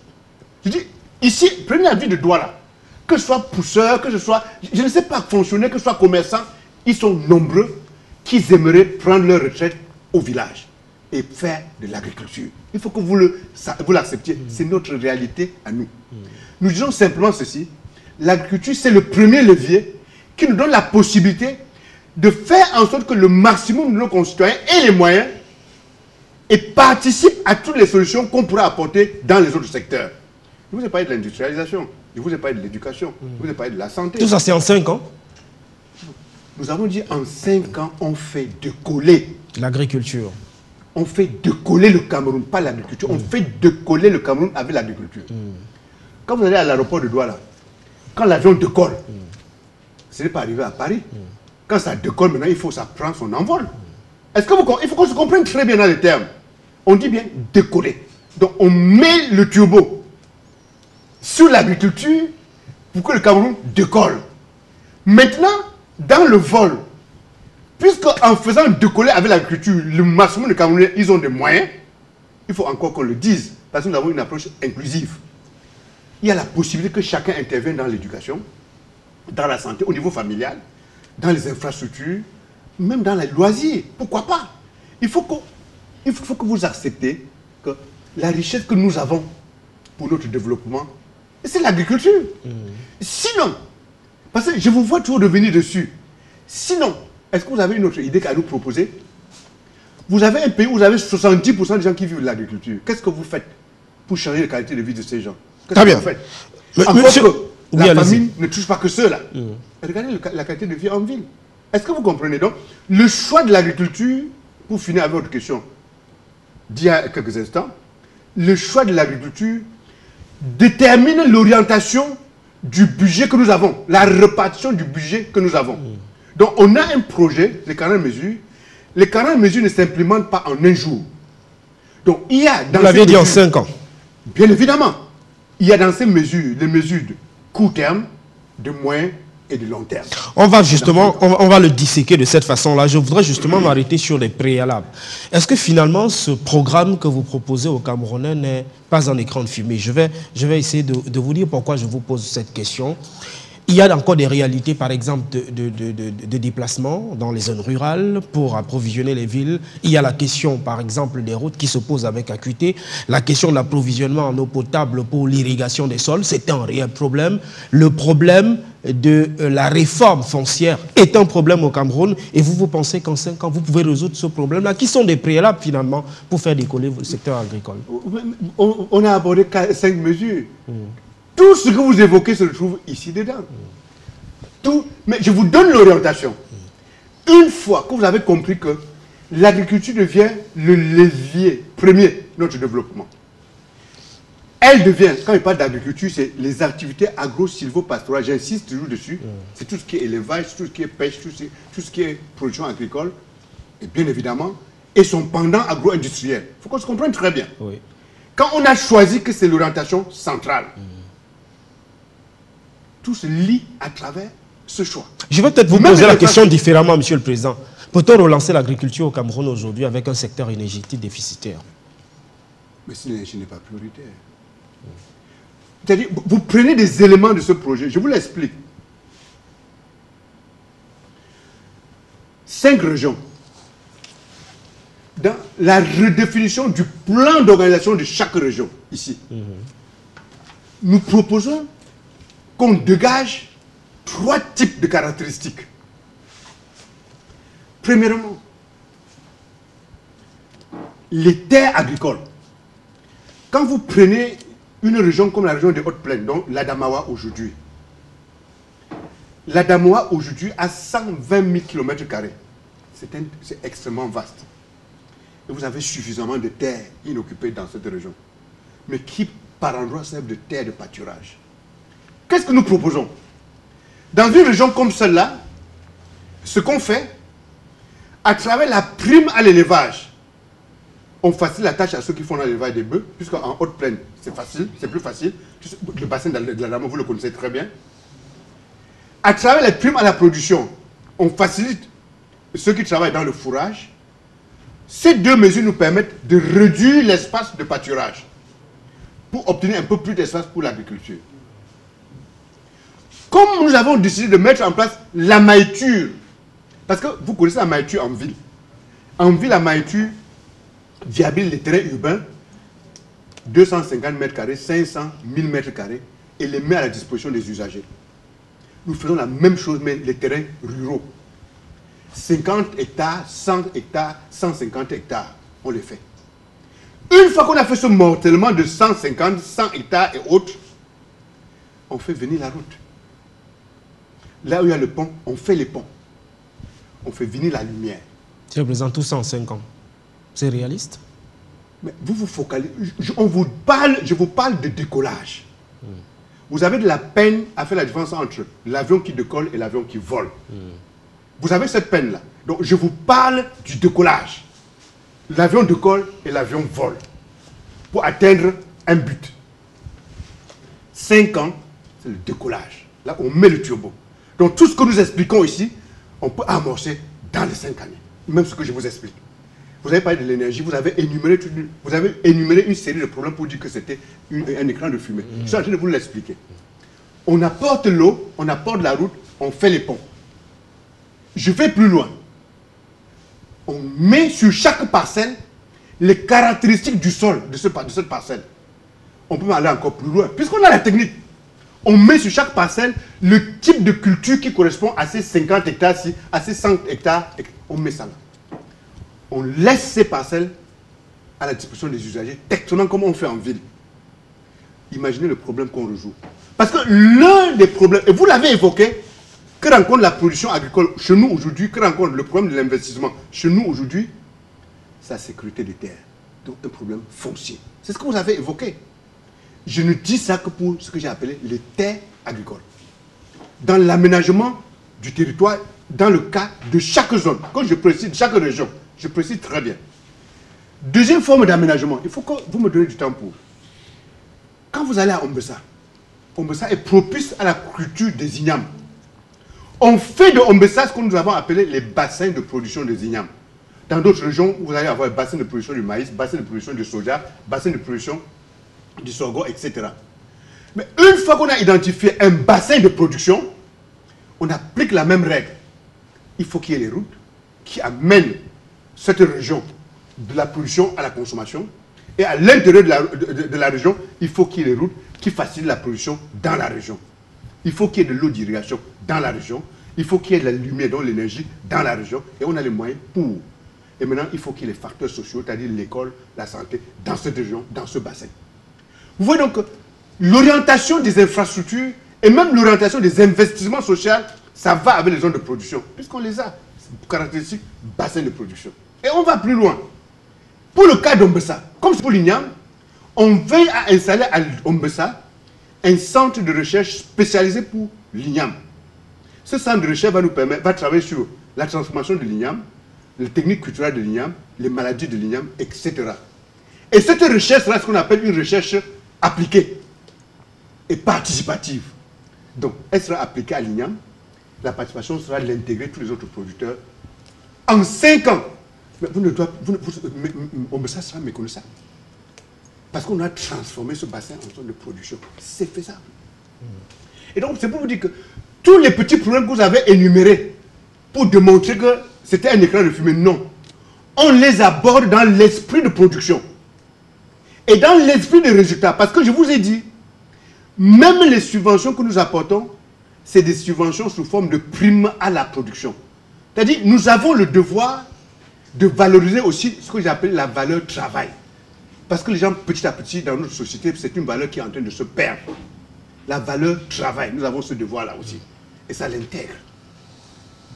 Speaker 2: Je dis, ici, prenez la ville de Douala, que ce soit pousseur, que ce soit, je ne sais pas, fonctionnaire, que ce soit commerçant, ils sont nombreux qui aimeraient prendre leur retraite au village et faire de l'agriculture. Il faut que vous l'acceptiez. C'est notre réalité à nous. Nous disons simplement ceci. L'agriculture, c'est le premier levier qui nous donne la possibilité de faire en sorte que le maximum de nos concitoyens aient les moyens et participent à toutes les solutions qu'on pourrait apporter dans les autres secteurs. Je vous ai parlé de l'industrialisation, je vous ai parlé de l'éducation, je vous ai parlé de la santé.
Speaker 1: Tout ça, c'est en 5 ans?
Speaker 2: Nous avons dit en 5 ans, on fait décoller
Speaker 1: l'agriculture.
Speaker 2: On fait décoller le Cameroun, pas l'agriculture. On fait décoller le Cameroun avec l'agriculture. Quand vous allez à l'aéroport de Douala, quand l'avion décolle, ce n'est pas arrivé à Paris. Quand ça décolle, maintenant, il faut que ça prenne son envol. Est-ce que il faut qu'on se comprenne très bien dans les termes. On dit bien décoller. Donc, on met le turbo sur l'agriculture pour que le Cameroun décolle. Maintenant, dans le vol, puisque en faisant décoller avec l'agriculture, le maximum de Camerounais, ils ont des moyens, il faut encore qu'on le dise, parce que nous avons une approche inclusive. Il y a la possibilité que chacun intervienne dans l'éducation, dans la santé, au niveau familial, dans les infrastructures, même dans les loisirs. Pourquoi pas? Il faut que vous acceptez que la richesse que nous avons pour notre développement, c'est l'agriculture. Sinon, parce que je vous vois toujours revenir dessus, sinon, est-ce que vous avez une autre idée à nous proposer? Vous avez un pays où vous avez 70% des gens qui vivent de l'agriculture. Qu'est-ce que vous faites pour changer la qualité de vie de ces gens?
Speaker 1: Très bien.
Speaker 2: Vous faites? Encore que la famine ne touche pas que ceux-là. Regardez la qualité de vie en ville. Est-ce que vous comprenez donc? Le choix de l'agriculture, pour finir avec votre question d'il y a quelques instants, le choix de l'agriculture détermine l'orientation du budget que nous avons, la répartition du budget que nous avons. Donc on a un projet, les 40 mesures. Les 40 mesures ne s'implémentent pas en un jour. Donc il y a dans
Speaker 1: vous l'aviez dit en 5 ans.
Speaker 2: Bien évidemment. Il y a dans ces mesures, les mesures court terme, de moyen et de long terme.
Speaker 1: On va justement, on va le disséquer de cette façon-là. Je voudrais justement m'arrêter sur les préalables. Est-ce que finalement, ce programme que vous proposez aux Camerounais n'est pas un écran de fumée? Je vais essayer de vous dire pourquoi je vous pose cette question. Il y a encore des réalités, par exemple, de déplacement dans les zones rurales pour approvisionner les villes. Il y a la question, par exemple, des routes qui se pose avec acuité. La question de l'approvisionnement en eau potable pour l'irrigation des sols, c'est un réel problème. Le problème de la réforme foncière est un problème au Cameroun. Et vous pensez qu'en 5 ans, vous pouvez résoudre ce problème-là, qui sont des préalables, finalement, pour faire décoller le secteur agricole?
Speaker 2: On a abordé 5 mesures. Tout ce que vous évoquez se trouve ici dedans. Tout, mais je vous donne l'orientation. Une fois que vous avez compris que l'agriculture devient le levier premier de notre développement, elle devient, quand il parle d'agriculture, c'est les activités agro-silvopastorales, j'insiste toujours dessus, c'est tout ce qui est élevage, tout ce qui est pêche, tout ce qui est production agricole, et bien évidemment, et son pendant agro-industriel. Il faut qu'on se comprenne très bien. Oui. Quand on a choisi que c'est l'orientation centrale, tout se lie à travers ce choix.
Speaker 1: Je vais peut-être vous poser la question différemment, Monsieur le Président. Peut-on relancer l'agriculture au Cameroun aujourd'hui avec un secteur énergétique déficitaire?
Speaker 2: Mais si l'énergie n'est pas prioritaire. C'est-à-dire, vous prenez des éléments de ce projet, je vous l'explique. 5 régions. Dans la redéfinition du plan d'organisation de chaque région, ici, nous proposons qu'on dégage 3 types de caractéristiques. Premièrement, les terres agricoles. Quand vous prenez une région comme la région des Hautes-Plaines, donc l'Adamawa aujourd'hui, l'Adamawa aujourd'hui a 120 000 km². C'est extrêmement vaste. Et vous avez suffisamment de terres inoccupées dans cette région, mais qui par endroits servent de terres de pâturage. Qu'est-ce que nous proposons? Dans une région comme celle-là, ce qu'on fait, à travers la prime à l'élevage, on facilite la tâche à ceux qui font l'élevage des bœufs, puisqu'en Haute-Plaine, c'est facile, c'est plus facile. Le bassin de l'Adamawa, vous le connaissez très bien. À travers les primes à la production, on facilite ceux qui travaillent dans le fourrage. Ces 2 mesures nous permettent de réduire l'espace de pâturage pour obtenir un peu plus d'espace pour l'agriculture. Comme nous avons décidé de mettre en place la maïture, parce que vous connaissez la maïture en ville. En ville, la maïture viabilise les terrains urbains, 250 m², 500, 1000 m², et les met à la disposition des usagers. Nous faisons la même chose, mais les terrains ruraux. 50 hectares, 100 hectares, 150 hectares, on les fait. Une fois qu'on a fait ce morcellement de 150, 100 hectares et autres, on fait venir la route. Là où il y a le pont, on fait les ponts. On fait venir la lumière.
Speaker 1: Tu représentes tout ça en 5 ans. C'est réaliste?
Speaker 2: Mais vous vous focalisez. Je vous parle de décollage. Vous avez de la peine à faire la différence entre l'avion qui décolle et l'avion qui vole. Vous avez cette peine-là. Donc je vous parle du décollage. L'avion décolle et l'avion vole. Pour atteindre un but. 5 ans, c'est le décollage. Là, on met le turbo. Donc tout ce que nous expliquons ici, on peut amorcer dans les 5 années. Même ce que je vous explique. Vous avez parlé de l'énergie, vous avez énuméré une série de problèmes pour dire que c'était un écran de fumée. Je suis en train de vous l'expliquer. On apporte l'eau, on apporte la route, on fait les ponts. Je vais plus loin. On met sur chaque parcelle les caractéristiques du sol de cette parcelle. On peut aller encore plus loin, puisqu'on a la technique. On met sur chaque parcelle le type de culture qui correspond à ces 50 hectares-ci, à ces 100 hectares. On met ça là. On laisse ces parcelles à la disposition des usagers, exactement comme on fait en ville. Imaginez le problème qu'on résout. Parce que l'un des problèmes, et vous l'avez évoqué, que rencontre la production agricole chez nous aujourd'hui, que rencontre le problème de l'investissement chez nous aujourd'hui, c'est la sécurité des terres. Donc un problème foncier. C'est ce que vous avez évoqué. Je ne dis ça que pour ce que j'ai appelé les terres agricoles. Dans l'aménagement du territoire, dans le cas de chaque zone, quand je précise chaque région, je précise très bien. Deuxième forme d'aménagement, il faut que vous me donniez du temps pour. Quand vous allez à Ombessa, Ombessa est propice à la culture des ignames. On fait de Ombessa ce que nous avons appelé les bassins de production des ignames. Dans d'autres régions, vous allez avoir un bassin de production du maïs, bassin de production du soja, bassin de production du sorgho, etc. Mais une fois qu'on a identifié un bassin de production, on applique la même règle. Il faut qu'il y ait les routes qui amènent cette région de la production à la consommation. Et à l'intérieur de la région, il faut qu'il y ait les routes qui facilitent la production dans la région. Il faut qu'il y ait de l'eau d'irrigation dans la région. Il faut qu'il y ait de la lumière, donc l'énergie dans la région. Et on a les moyens pour. Et maintenant, il faut qu'il y ait les facteurs sociaux, c'est-à-dire l'école, la santé, dans cette région, dans ce bassin. Vous voyez donc que l'orientation des infrastructures et même l'orientation des investissements sociaux, ça va avec les zones de production, puisqu'on les a, caractéristiques, bassin de production. Et on va plus loin. Pour le cas d'Ombessa, comme pour l'Ignam, on veille à installer à Ombessa un centre de recherche spécialisé pour l'Ignam. Ce centre de recherche va nous permettre, va travailler sur la transformation de l'Ignam, les techniques culturelles de l'Ignam, les maladies de l'Ignam, etc. Et cette recherche sera ce qu'on appelle une recherche appliquée et participative. Donc, elle sera appliquée à l'Ignam. La participation sera d'intégrer tous les autres producteurs. En 5 ans, mais Ombessa sera méconnaissable. Parce qu'on a transformé ce bassin en zone de production. C'est faisable. Et donc, c'est pour vous dire que tous les petits problèmes que vous avez énumérés pour démontrer que c'était un écran de fumée, non. On les aborde dans l'esprit de production. Et dans l'esprit des résultats. Parce que je vous ai dit, même les subventions que nous apportons, c'est des subventions sous forme de primes à la production. C'est-à-dire, nous avons le devoir de valoriser aussi ce que j'appelle la valeur travail. Parce que les gens, petit à petit, dans notre société, c'est une valeur qui est en train de se perdre. La valeur travail, nous avons ce devoir-là aussi. Et ça l'intègre.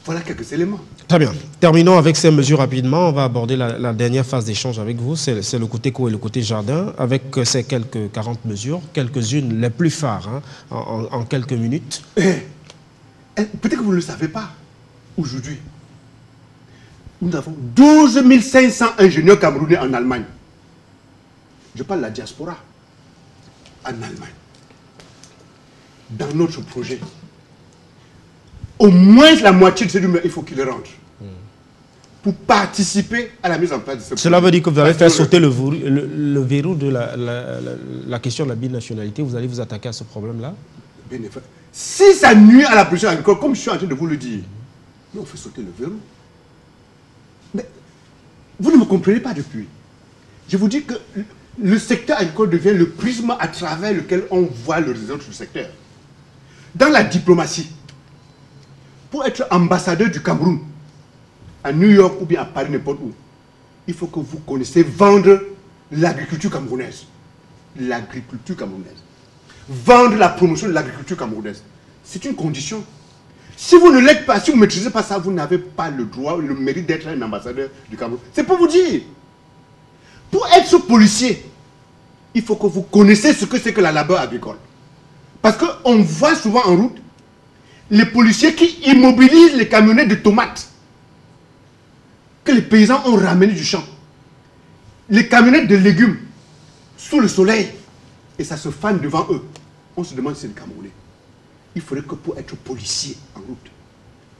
Speaker 2: Voilà quelques éléments.
Speaker 1: Très bien. Terminons avec ces mesures rapidement. On va aborder la dernière phase d'échange avec vous. C'est le côté co et le côté jardin. Avec ces quelques 40 mesures, quelques-unes les plus phares, hein, en quelques minutes.
Speaker 2: Peut-être que vous ne le savez pas. Aujourd'hui, nous avons 12 500 ingénieurs camerounais en Allemagne. Je parle de la diaspora. En Allemagne. Dans notre projet. Au moins la moitié de ces numéros, il faut qu'ils rentrent. Pour participer à la mise en place de ce projet.
Speaker 1: Cela veut dire que vous allez faire sauter le verrou de la question de la binationalité. Vous allez vous attaquer à ce problème-là?
Speaker 2: Si ça nuit à la production agricole, comme je suis en train de vous le dire, nous on fait sauter le verrou. Mais vous ne me comprenez pas depuis. Je vous dis que le secteur agricole devient le prisme à travers lequel on voit le résultat du secteur. Dans la diplomatie, pour être ambassadeur du Cameroun, à New York ou bien à Paris, n'importe où, il faut que vous connaissiez vendre l'agriculture camerounaise. L'agriculture camerounaise. Vendre la promotion de l'agriculture camerounaise. C'est une condition. Si vous ne l'êtes pas, si vous ne maîtrisez pas ça, vous n'avez pas le droit, le mérite d'être un ambassadeur du Cameroun. C'est pour vous dire. Pour être policier, il faut que vous connaissiez ce que c'est que la labeur agricole. Parce qu'on voit souvent en route les policiers qui immobilisent les camionnettes de tomates que les paysans ont ramenées du champ. Les camionnettes de légumes sous le soleil. Et ça se fane devant eux. On se demande si c'est des Camerounais. Il faudrait que pour être policier en route,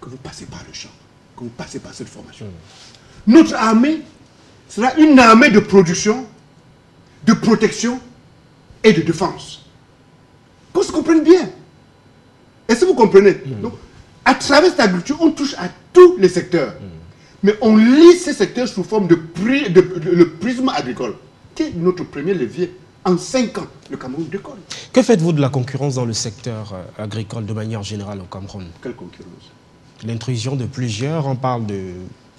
Speaker 2: que vous passez par le champ, que vous passez par cette formation. Notre armée sera une armée de production, de protection et de défense. Qu'on se comprenne bien. Est-ce que vous comprenez? Donc, à travers cette agriculture, on touche à tous les secteurs. Mais on lit ces secteurs sous forme de le prisme agricole, qui est notre premier levier. En 5 ans, le Cameroun décolle.
Speaker 1: Que faites-vous de la concurrence dans le secteur agricole de manière générale au Cameroun?
Speaker 2: Quelle concurrence?
Speaker 1: L'intrusion de plusieurs, on parle de...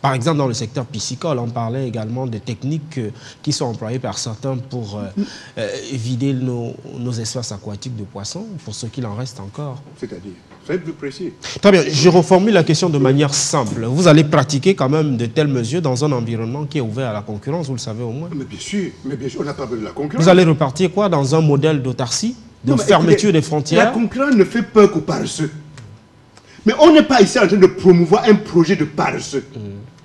Speaker 1: Par exemple, dans le secteur piscicole, on parlait également des techniques qui sont employées par certains pour vider nos espaces aquatiques de poissons, pour ce qu'il en reste encore.
Speaker 2: C'est-à-dire, soyez plus précis.
Speaker 1: Très bien, je reformule la question de manière simple. Vous allez pratiquer quand même de telles mesures dans un environnement qui est ouvert à la concurrence, vous le savez au moins.
Speaker 2: Mais bien sûr, on n'a pas besoin de la concurrence.
Speaker 1: Vous allez repartir quoi? Dans un modèle d'autarcie, de fermeture des frontières?
Speaker 2: La concurrence ne fait peur qu'aux paresseux. Mais on n'est pas ici en train de promouvoir un projet de paresseux.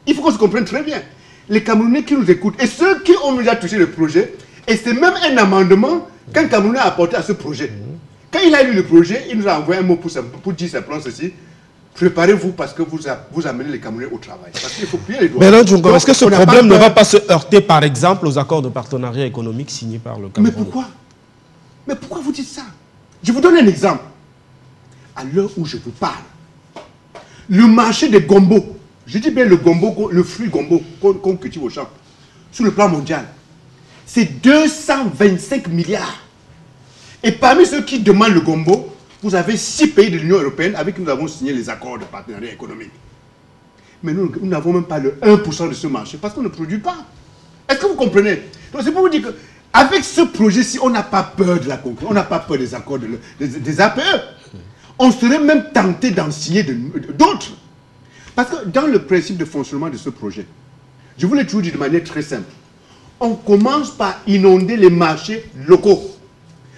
Speaker 2: Il faut qu'on se comprenne très bien. Les Camerounais qui nous écoutent, et ceux qui ont déjà touché le projet, et c'est même un amendement qu'un Camerounais a apporté à ce projet. Quand il a lu le projet, il nous a envoyé un mot pour dire simplement ceci. Préparez-vous parce que vous amenez les Camerounais au travail. Parce qu'il faut plier les doigts.
Speaker 1: Mais là, est-ce que ce problème ne va pas se heurter, par exemple, aux accords de partenariat économique signés par le Cameroun?
Speaker 2: Mais pourquoi? Mais pourquoi vous dites ça? Je vous donne un exemple. À l'heure où je vous parle, le marché des gombo, je dis bien le gombo, le fruit gombo qu'on cultive au champ, sur le plan mondial, c'est 225 milliards. Et parmi ceux qui demandent le gombo, vous avez 6 pays de l'Union européenne avec qui nous avons signé les accords de partenariat économique. Mais nous n'avons même pas le 1% de ce marché parce qu'on ne produit pas. Est-ce que vous comprenez? Donc c'est pour vous dire qu'avec ce projet-ci, on n'a pas peur de la concurrence, on n'a pas peur des accords des APE. On serait même tenté d'en signer d'autres. Parce que dans le principe de fonctionnement de ce projet, je vous l'ai toujours dit de manière très simple, on commence par inonder les marchés locaux.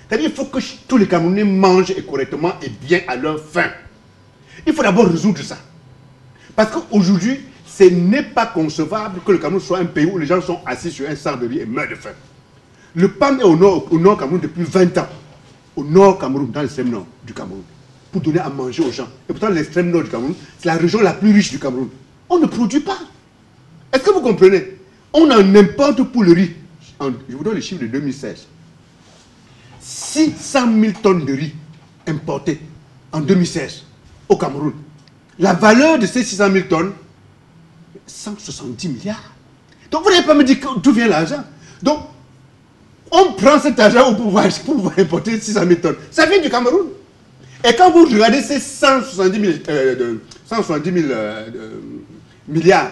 Speaker 2: C'est-à-dire qu'il faut que tous les Camerounais mangent correctement et bien à leur faim. Il faut d'abord résoudre ça. Parce qu'aujourd'hui, ce n'est pas concevable que le Cameroun soit un pays où les gens sont assis sur un sac de riz et meurent de faim. Le PAM est au nord Cameroun depuis 20 ans. Au nord Cameroun, dans l'extrême nord du Cameroun. Pour donner à manger aux gens. Et pourtant, l'extrême nord du Cameroun, c'est la région la plus riche du Cameroun. On ne produit pas. Est-ce que vous comprenez? On en importe pour le riz. Je vous donne les chiffres de 2016. 600 000 tonnes de riz importés en 2016 au Cameroun. La valeur de ces 600 000 tonnes, 170 milliards. Donc vous n'allez pas me dire d'où vient l'argent. Donc, on prend cet argent pour pouvoir importer 600 000 tonnes. Ça vient du Cameroun. Et quand vous regardez ces 170 milliards,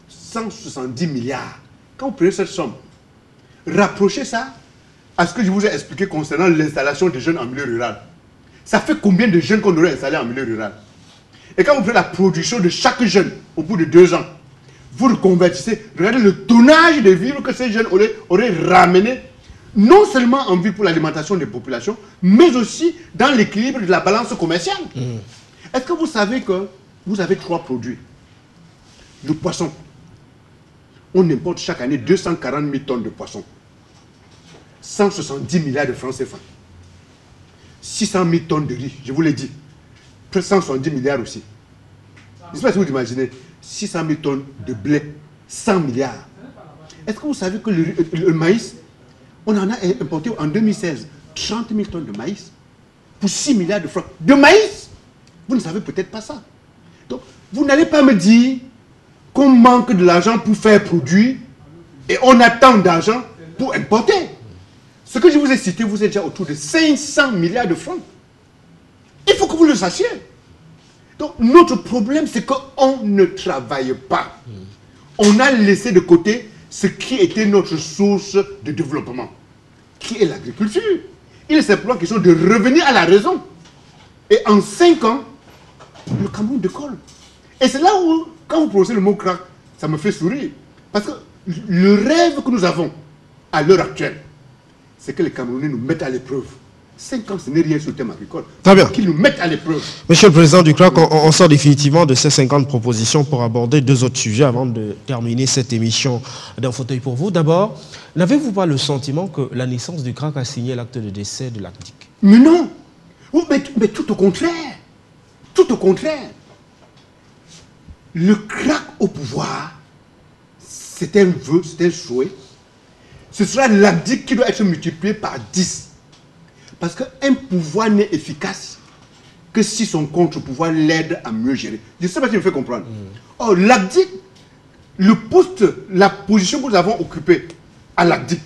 Speaker 2: 170 milliards, quand vous prenez cette somme, rapprochez ça à ce que je vous ai expliqué concernant l'installation des jeunes en milieu rural. Ça fait combien de jeunes qu'on aurait installés en milieu rural? Et quand vous prenez la production de chaque jeune au bout de 2 ans, vous le convertissez, regardez le tonnage de vivres que ces jeunes auraient ramené, non seulement en ville pour l'alimentation des populations, mais aussi dans l'équilibre de la balance commerciale. Est-ce que vous savez que vous avez 3 produits? Le poisson. On importe chaque année 240 000 tonnes de poisson. 170 milliards de francs CFA. 600 000 tonnes de riz, je vous l'ai dit. 170 milliards aussi. Je ne sais pas si vous imaginez. 600 000 tonnes de blé, 100 milliards. Est-ce que vous savez que le maïs, on en a importé en 2016 30 000 tonnes de maïs pour 6 milliards de francs. De maïs! Vous ne savez peut-être pas ça. Donc, vous n'allez pas me dire qu'on manque de l'argent pour faire produire et on a tant d'argent pour importer. Ce que je vous ai cité, vous êtes déjà autour de 500 milliards de francs. Il faut que vous le sachiez. Donc, notre problème, c'est qu'on ne travaille pas. On a laissé de côté ce qui était notre source de développement, qui est l'agriculture. Il est simplement question de revenir à la raison. Et en 5 ans, le Cameroun décolle. Et c'est là où, quand vous prononcez le mot crack, ça me fait sourire. Parce que le rêve que nous avons à l'heure actuelle, c'est que les Camerounais nous mettent à l'épreuve. 5 ans, ce n'est rien sur le thème agricole.
Speaker 1: Très bien.
Speaker 2: Qu'ils nous mettent à l'épreuve.
Speaker 1: Monsieur le Président du CRAC, on sort définitivement de ces 50 propositions pour aborder 2 autres sujets avant de terminer cette émission d'un fauteuil pour vous. D'abord, n'avez-vous pas le sentiment que la naissance du CRAC a signé l'acte de décès de l'ACDIC?
Speaker 2: Mais non. Mais tout au contraire. Tout au contraire. Le CRAC au pouvoir, c'est un vœu, c'est un souhait. Ce sera l'ACDIC qui doit être multiplié par 10. Parce qu'un pouvoir n'est efficace que si son contre-pouvoir l'aide à mieux gérer. Je ne sais pas si je me fais comprendre. Or, l'ACDIC, le poste, la position que nous avons occupée à l'ACDIC,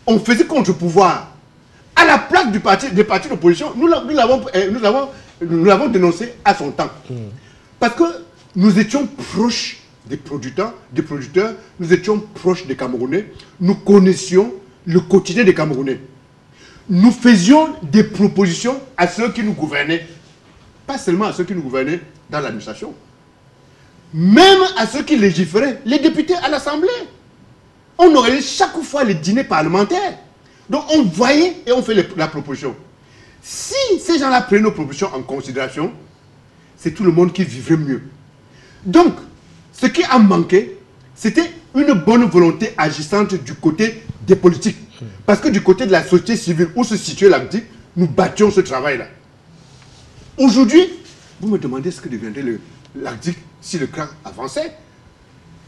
Speaker 2: on faisait contre-pouvoir à la place des partis d'opposition. Nous l'avons dénoncé à son temps. Parce que nous étions proches des producteurs, nous étions proches des Camerounais, nous connaissions le quotidien des Camerounais. Nous faisions des propositions à ceux qui nous gouvernaient, pas seulement à ceux qui nous gouvernaient dans l'administration, même à ceux qui légiféraient, les députés à l'Assemblée. On aurait chaque fois les dîners parlementaires. Donc on voyait et on fait la proposition. Si ces gens-là prenaient nos propositions en considération, c'est tout le monde qui vivrait mieux. Donc, ce qui a manqué, c'était une bonne volonté agissante du côté des politiques. Parce que du côté de la société civile où se situait l'ACDIC, nous battions ce travail-là. Aujourd'hui, vous me demandez ce que deviendrait l'ACDIC si le CRA avançait.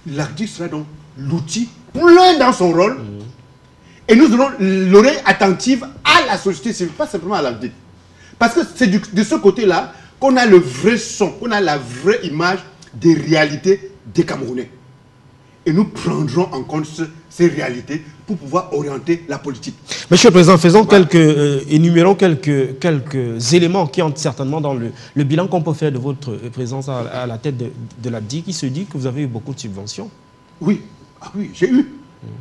Speaker 2: L'ACDIC sera donc l'outil plein dans son rôle. Et nous aurons l'oreille attentive à la société civile, pas simplement à l'ACDIC. Parce que c'est de ce côté-là qu'on a le vrai son, qu'on a la vraie image des réalités des Camerounais. Et nous prendrons en compte ces réalités pour pouvoir orienter la politique.
Speaker 1: Monsieur le Président, énumérons quelques éléments qui entrent certainement dans le bilan qu'on peut faire de votre présence à la tête de l'ACDIC, qui se dit que vous avez eu beaucoup de subventions.
Speaker 2: Oui, oui, j'ai eu.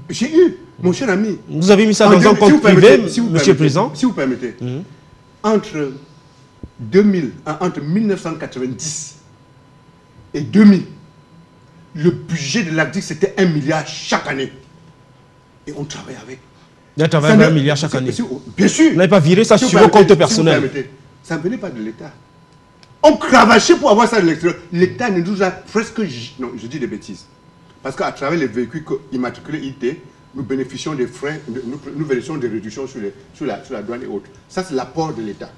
Speaker 2: J'ai eu, mon cher ami.
Speaker 1: Vous avez mis ça dans un compte privé, monsieur le Président?
Speaker 2: Si vous permettez, entre 1990 et 2000, le budget de l'ACDIC, c'était 1 milliard chaque année. Et on travaille avec.
Speaker 1: Vous travaillez avec 1 milliard chaque année?
Speaker 2: Bien sûr.
Speaker 1: Vous n'avez pas viré ça sur vos comptes personnels?
Speaker 2: Ça ne venait pas de l'État. On cravachait pour avoir ça de l'extérieur. L'État ne nous a presque... Non, je dis des bêtises. Parce qu'à travers les véhicules immatriculés IT, nous bénéficions des frais, nous bénéficions des réductions sur la douane et autres. Ça, c'est l'apport de l'État.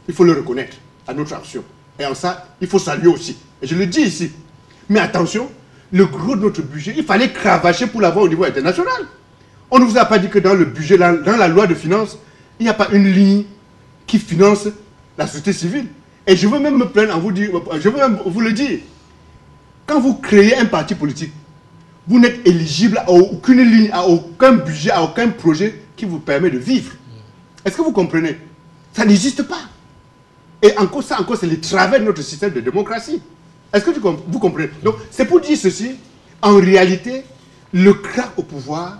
Speaker 2: Il faut le reconnaître à notre action. Et en ça, il faut saluer aussi. Et je le dis ici. Mais attention, le gros de notre budget, il fallait cravacher pour l'avoir au niveau international. On ne vous a pas dit que dans le budget, dans la loi de finances, il n'y a pas une ligne qui finance la société civile. Et je veux même me plaindre en vous dire, je veux même vous le dire. Quand vous créez un parti politique, vous n'êtes éligible à aucune ligne, à aucun budget, à aucun projet qui vous permet de vivre. Est-ce que vous comprenez? Ça n'existe pas. Et encore ça, c'est le travers de notre système de démocratie. Est-ce que vous comprenez? Donc, c'est pour dire ceci. En réalité, le CRA au pouvoir,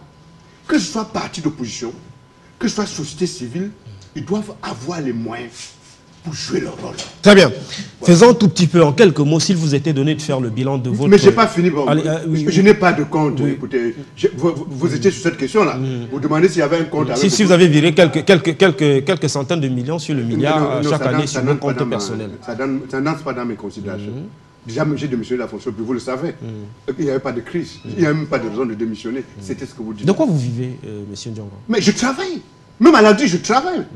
Speaker 2: que ce soit parti d'opposition, que ce soit société civile, ils doivent avoir les moyens pour jouer leur rôle.
Speaker 1: Très bien. Faisons tout petit peu, en quelques mots, s'il vous était donné de faire le bilan de votre...
Speaker 2: Mais je n'ai pas fini. Bon,
Speaker 1: Allez, oui.
Speaker 2: Je n'ai pas de compte. Oui. Écoutez, vous étiez sur cette question-là. Vous demandez s'il y avait un compte.
Speaker 1: Si vous avez viré quelques centaines de millions sur le milliard chaque année sur vos comptes personnels.
Speaker 2: Ça n'entre pas dans mes considérations. Déjà, j'ai démissionné de la fonction, puis vous le savez. Il n'y avait pas de crise. Il n'y avait même pas de raison de démissionner. C'était ce que vous dites.
Speaker 1: De quoi vous vivez, monsieur Ndiongo?
Speaker 2: Mais je travaille. Même à l'ACDIC, je travaille.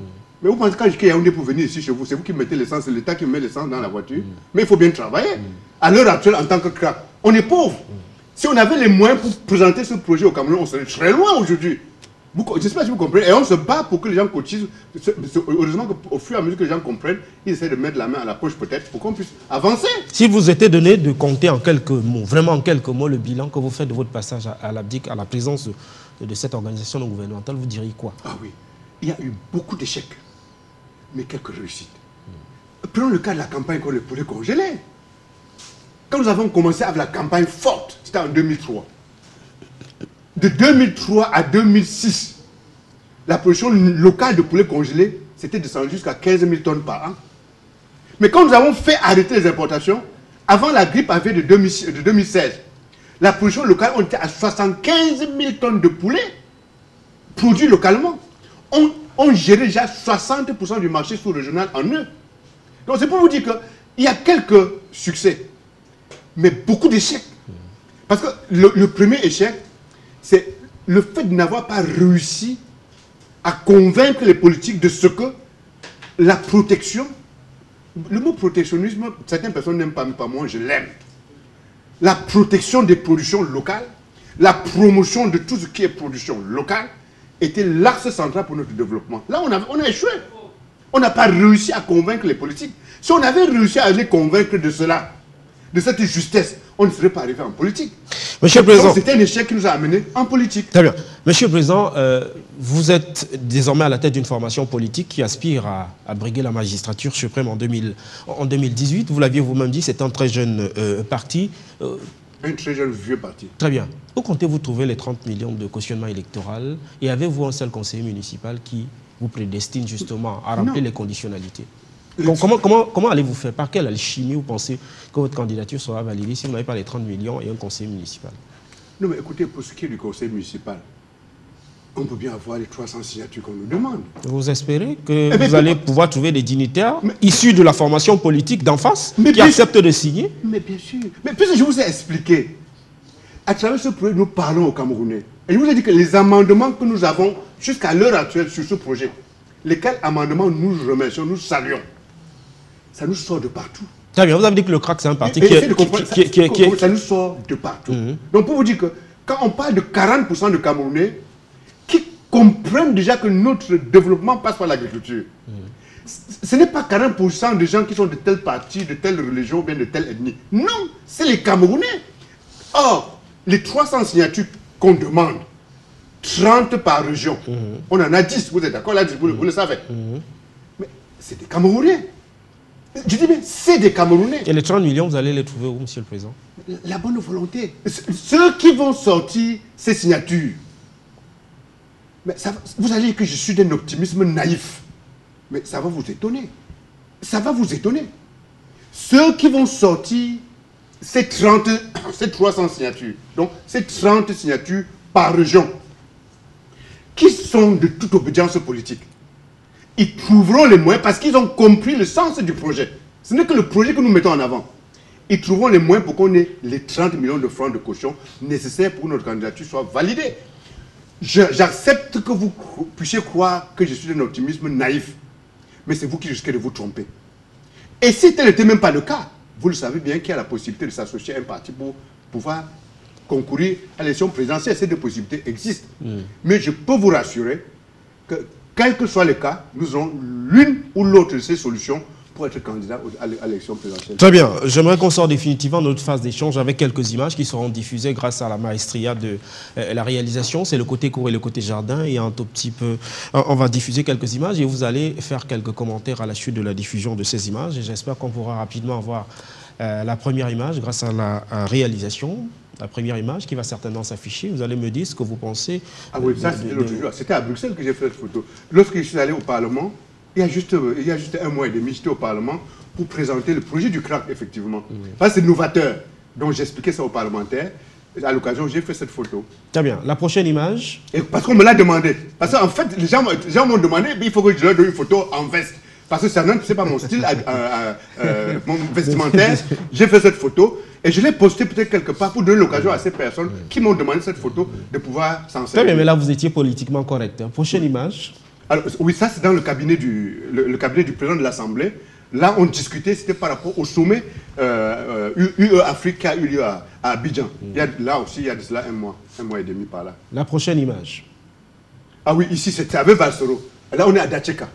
Speaker 2: Mais vous pensez quand je Yaoundé pour venir ici chez vous, c'est vous qui mettez l'essence, c'est l'État qui met l'essence dans la voiture. Mais il faut bien travailler. À l'heure actuelle, en tant que CRA, on est pauvre. Si on avait les moyens pour présenter ce projet au Cameroun, on serait très loin aujourd'hui. J'espère que vous comprenez. Et on se bat pour que les gens cotisent. Heureusement qu'au fur et à mesure que les gens comprennent, ils essaient de mettre la main à la poche peut-être pour qu'on puisse avancer.
Speaker 1: Si vous était donné de compter en quelques mots, vraiment en quelques mots, le bilan que vous faites de votre passage à l'ACDIC, à la présence de cette organisation non gouvernementale, vous diriez quoi?
Speaker 2: Ah oui, il y a eu beaucoup d'échecs, mais quelques réussites. Prenons le cas de la campagne contre le poulet congelé. Quand nous avons commencé avec la campagne forte, c'était en 2003. De 2003 à 2006, la production locale de poulet congelé s'était descendue jusqu'à 15 000 tonnes par an. Mais quand nous avons fait arrêter les importations, avant la grippe aviaire de 2016, la production locale, on était à 75 000 tonnes de poulet produits localement. On gérait déjà 60% du marché sous-régional en eux. Donc c'est pour vous dire qu'il y a quelques succès, mais beaucoup d'échecs. Parce que le premier échec, c'est le fait de n'avoir pas réussi à convaincre les politiques de ce que la protection, le mot protectionnisme, certaines personnes n'aiment pas, mais pas moi, je l'aime. La protection des productions locales, la promotion de tout ce qui est production locale, était l'axe central pour notre développement. Là, on a échoué. On n'a pas réussi à convaincre les politiques. Si on avait réussi à les convaincre de cela, de cette justesse, on ne serait pas arrivé en politique.
Speaker 1: Monsieur le Président,
Speaker 2: c'était un échec qui nous a amenés en politique.
Speaker 1: Très bien. Monsieur le Président, vous êtes désormais à la tête d'une formation politique qui aspire à briguer la magistrature suprême en 2018. Vous l'aviez vous-même dit, c'est un très jeune parti.
Speaker 2: Un très jeune vieux parti.
Speaker 1: Très bien. Où comptez-vous trouver les 30 millions de cautionnement électoral? Et avez-vous un seul conseiller municipal qui vous prédestine justement à remplir les conditionnalités? Comment allez-vous faire? Par quelle alchimie vous pensez que votre candidature sera validée si vous n'avez pas les 30 millions et un conseiller municipal?
Speaker 2: Non, mais écoutez, pour ce qui est du conseil municipal, on peut bien avoir les 300 signatures qu'on nous demande.
Speaker 1: Vous espérez que vous allez pouvoir trouver des dignitaires issus de la formation politique d'en face qui acceptent de signer? Mais
Speaker 2: bien sûr. Mais puisque je vous ai expliqué, à travers ce projet, nous parlons aux Camerounais. Et je vous ai dit que les amendements que nous avons jusqu'à l'heure actuelle sur ce projet, lesquels amendements nous remercions, nous saluons. Ça nous sort de partout.
Speaker 1: Très bien, vous avez dit que le CRAC, c'est un parti
Speaker 2: ça nous sort de partout. Donc pour vous dire que quand on parle de 40% de Camerounais qui comprennent déjà que notre développement passe par l'agriculture, ce n'est pas 40% de gens qui sont de tel parti, de telle religion ou bien de telle ethnie. Non, c'est les Camerounais. Or, les 300 signatures qu'on demande, 30 par région, on en a 10, vous êtes d'accord là, vous le savez. Mais c'est des Camerounais. Je dis bien, c'est des Camerounais.
Speaker 1: Et les 30 millions, vous allez les trouver où, Monsieur le Président?
Speaker 2: La bonne volonté. Ceux qui vont sortir ces signatures, mais ça, vous allez dire que je suis d'un optimisme naïf. Mais ça va vous étonner. Ça va vous étonner. Ceux qui vont sortir ces 300 signatures, donc ces 30 signatures par région, qui sont de toute obédience politique, ils trouveront les moyens, parce qu'ils ont compris le sens du projet. Ce n'est que le projet que nous mettons en avant. Ils trouveront les moyens pour qu'on ait les 30 millions de francs de caution nécessaires pour que notre candidature soit validée. J'accepte que vous puissiez croire que je suis d'un optimisme naïf. Mais c'est vous qui risquez de vous tromper. Et si tel n'était même pas le cas, vous le savez bien qu'il y a la possibilité de s'associer à un parti pour pouvoir concourir à l'élection présidentielle. Ces deux possibilités existent. Mais je peux vous rassurer que, quel que soit le cas, nous aurons l'une ou l'autre de ces solutions pour être candidat à l'élection présidentielle.
Speaker 1: Très bien. J'aimerais qu'on sorte définitivement notre phase d'échange avec quelques images qui seront diffusées grâce à la maestria de la réalisation. C'est le côté cour et le côté jardin. Et un tout petit peu, on va diffuser quelques images et vous allez faire quelques commentaires à la suite de la diffusion de ces images. Et j'espère qu'on pourra rapidement avoir la première image grâce à la réalisation. La première image qui va certainement s'afficher. Vous allez me dire ce que vous pensez.
Speaker 2: Ah oui, ça c'était l'autre jour. C'était à Bruxelles que j'ai fait cette photo. Lorsque je suis allé au Parlement, il y a juste un mois et demi, j'étais au Parlement pour présenter le projet du CRAC, effectivement. Parce que c'est novateur. Donc j'expliquais ça aux parlementaires. À l'occasion, j'ai fait cette photo.
Speaker 1: Très bien. La prochaine image.
Speaker 2: Et parce qu'on me l'a demandé. Parce qu'en fait, les gens m'ont demandé, il faut que je leur donne une photo en veste. Parce que ce n'est pas mon style mon vestimentaire. J'ai fait cette photo et je l'ai postée peut-être quelque part pour donner l'occasion à ces personnes qui m'ont demandé cette photo de pouvoir s'en servir.
Speaker 1: Très bien, mais là vous étiez politiquement correct. Prochaine image.
Speaker 2: Alors, oui, ça c'est dans le cabinet le cabinet du président de l'Assemblée. Là, on discutait, c'était par rapport au sommet UE Afrique qui a eu lieu à Abidjan. Là aussi, il y a de cela un mois et demi par là.
Speaker 1: La prochaine image.
Speaker 2: Ah oui, ici c'était avec Valsoro. Là, on est à Dacheka.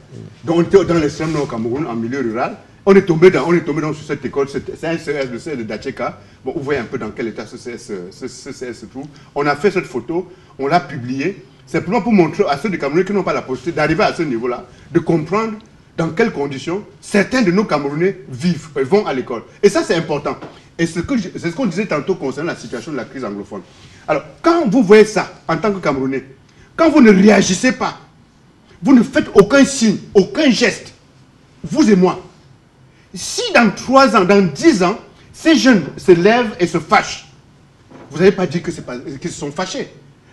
Speaker 2: Donc, on était dans l'extrême nord Cameroun, en milieu rural. On est tombé dans sur cette école, c'est un CS, le CS de Dacheka. Bon, vous voyez un peu dans quel état ce CS se trouve. On a fait cette photo, on l'a publiée. Simplement pour montrer à ceux des Camerounais qui n'ont pas la possibilité d'arriver à ce niveau-là, de comprendre dans quelles conditions certains de nos Camerounais vivent et vont à l'école. Et ça, c'est important. Et c'est ce qu'on disait tantôt concernant la situation de la crise anglophone. Alors, quand vous voyez ça en tant que Camerounais, quand vous ne réagissez pas, vous ne faites aucun signe, aucun geste, vous et moi, si dans 3 ans, dans 10 ans, ces jeunes se lèvent et se fâchent, vous n'avez pas dit qu'ils se sont fâchés.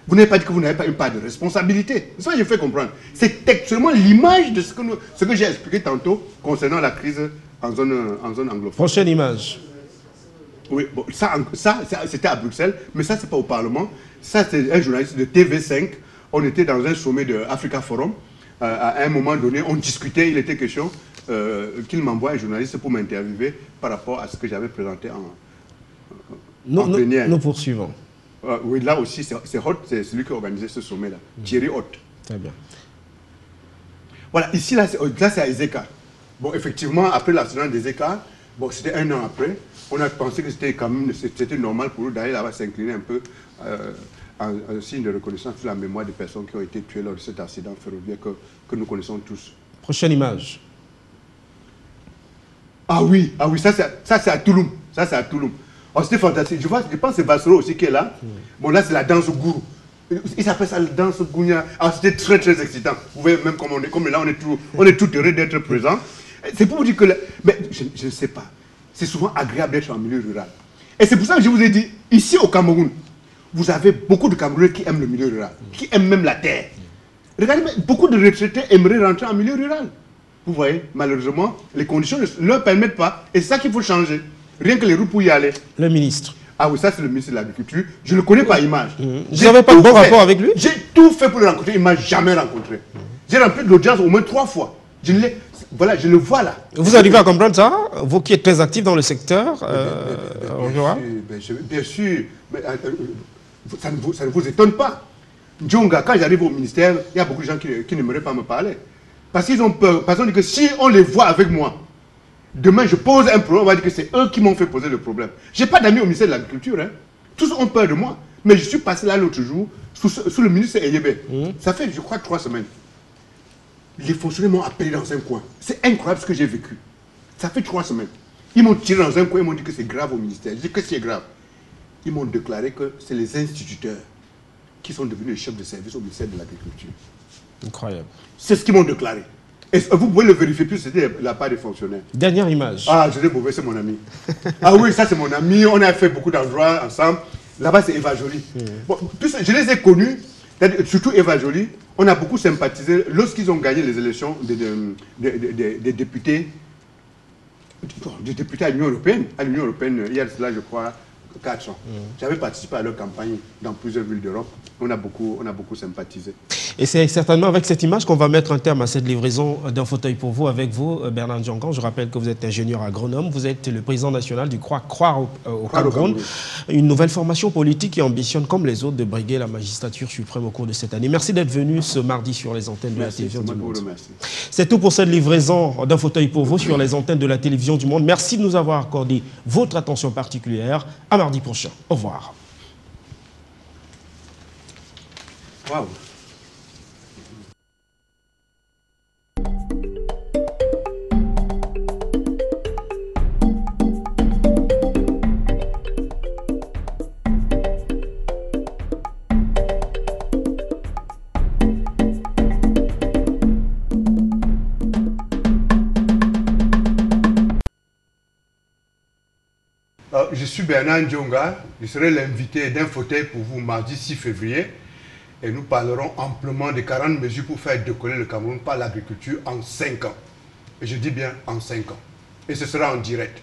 Speaker 2: Vous n'avez pas dit que vous n'avez pas une part de responsabilité. C'est ça que je fais comprendre. C'est textuellement l'image de ce que j'ai expliqué tantôt concernant la crise en zone anglophone.
Speaker 1: Prochaine image.
Speaker 2: Oui, bon, ça c'était à Bruxelles, mais ça, c'est pas au Parlement. Ça, c'est un journaliste de TV5. On était dans un sommet de Africa Forum. À un moment donné, on discutait, il était question qu'il m'envoie un journaliste pour m'interviewer par rapport à ce que j'avais présenté en plénière.
Speaker 1: Nous poursuivons.
Speaker 2: Oui, là aussi, c'est Hott, c'est celui qui a organisé ce sommet-là, Thierry Hott.
Speaker 1: Très bien.
Speaker 2: Voilà, ici, là, c'est à Ezeka. Bon, effectivement, après l'accident d'Ezeka, bon, c'était 1 an après, on a pensé que c'était quand même, c'était normal pour nous d'aller là-bas s'incliner un peu en signe de reconnaissance sur la mémoire des personnes qui ont été tuées lors de cet accident ferroviaire que nous connaissons tous.
Speaker 1: Prochaine image.
Speaker 2: Ah oui, ça c'est à Touloum. Ça c'est à Touloum. Oh, c'était fantastique. Je pense que c'est Valsoro aussi qui est là. Bon, là c'est la danse gourou. Il s'appelle ça la danse gounia. Ah, c'était très très excitant. Vous voyez, même comme là, on est tout heureux d'être présent. C'est pour vous dire que... mais je ne sais pas. C'est souvent agréable d'être en milieu rural. Et c'est pour ça que je vous ai dit, ici au Cameroun, vous avez beaucoup de Camerounais qui aiment le milieu rural, qui aiment même la terre. Regardez, beaucoup de retraités aimeraient rentrer en milieu rural. Vous voyez, malheureusement, les conditions ne leur permettent pas. Et c'est ça qu'il faut changer. Rien que les routes pour y aller.
Speaker 1: Le ministre.
Speaker 2: Ah oui, ça c'est le ministre de l'Agriculture. Je ne le connais pas, Image.
Speaker 1: Vous n'avez pas de bon rapport avec lui?
Speaker 2: J'ai tout fait pour le rencontrer, il ne m'a jamais rencontré. J'ai rempli de l'audience au moins 3 fois. Voilà, je le vois là.
Speaker 1: Vous arrivez à comprendre ça? Vous qui êtes très actif dans le secteur,
Speaker 2: bien sûr, mais, ça ne vous étonne pas. Djonga, quand j'arrive au ministère, il y a beaucoup de gens qui n'aimeraient pas me parler. Parce qu'ils ont peur. Parce qu'on dit que si on les voit avec moi, demain je pose un problème, on va dire que c'est eux qui m'ont fait poser le problème. Je n'ai pas d'amis au ministère de l'Agriculture. Hein. Tous ont peur de moi. Mais je suis passé là l'autre jour, sous le ministre Eyébé. Ça fait, je crois, 3 semaines. Les fonctionnaires m'ont appelé dans un coin. C'est incroyable ce que j'ai vécu. Ça fait 3 semaines. Ils m'ont tiré dans un coin, ils m'ont dit que c'est grave au ministère. Je dis que c'est grave. Ils m'ont déclaré que c'est les instituteurs qui sont devenus les chefs de service au ministère de l'Agriculture.
Speaker 1: Incroyable.
Speaker 2: C'est ce qu'ils m'ont déclaré. Et vous pouvez le vérifier, puis c'était la part des fonctionnaires.
Speaker 1: Dernière image.
Speaker 2: Ah, José Bové, c'est mon ami. Ah oui, ça c'est mon ami. On a fait beaucoup d'endroits ensemble. Là-bas, c'est Eva Joly. Bon, je les ai connus, surtout Eva Joly. On a beaucoup sympathisé lorsqu'ils ont gagné les élections des députés, à l'Union européenne. À l'Union européenne, il y a cela, je crois, 4 ans. J'avais participé à leur campagne dans plusieurs villes d'Europe. On a beaucoup sympathisé.
Speaker 1: Et c'est certainement avec cette image qu'on va mettre un terme à cette livraison d'un fauteuil pour vous. Avec vous, Bernard Djongan, je rappelle que vous êtes ingénieur agronome, vous êtes le président national du Croire au Cameroun, une nouvelle formation politique qui ambitionne, comme les autres, de briguer la magistrature suprême au cours de cette année. Merci d'être venu ce mardi sur les antennes de la télévision du Monde. C'est tout pour cette livraison d'un fauteuil pour vous sur les antennes de la télévision du Monde. Merci de nous avoir accordé votre attention particulière. À mardi prochain. Au revoir.
Speaker 2: Wow. Je suis Bernard Djonga, je serai l'invité d'un fauteuil pour vous mardi 6 février et nous parlerons amplement de 40 mesures pour faire décoller le Cameroun par l'agriculture en 5 ans. Et je dis bien en 5 ans. Et ce sera en direct.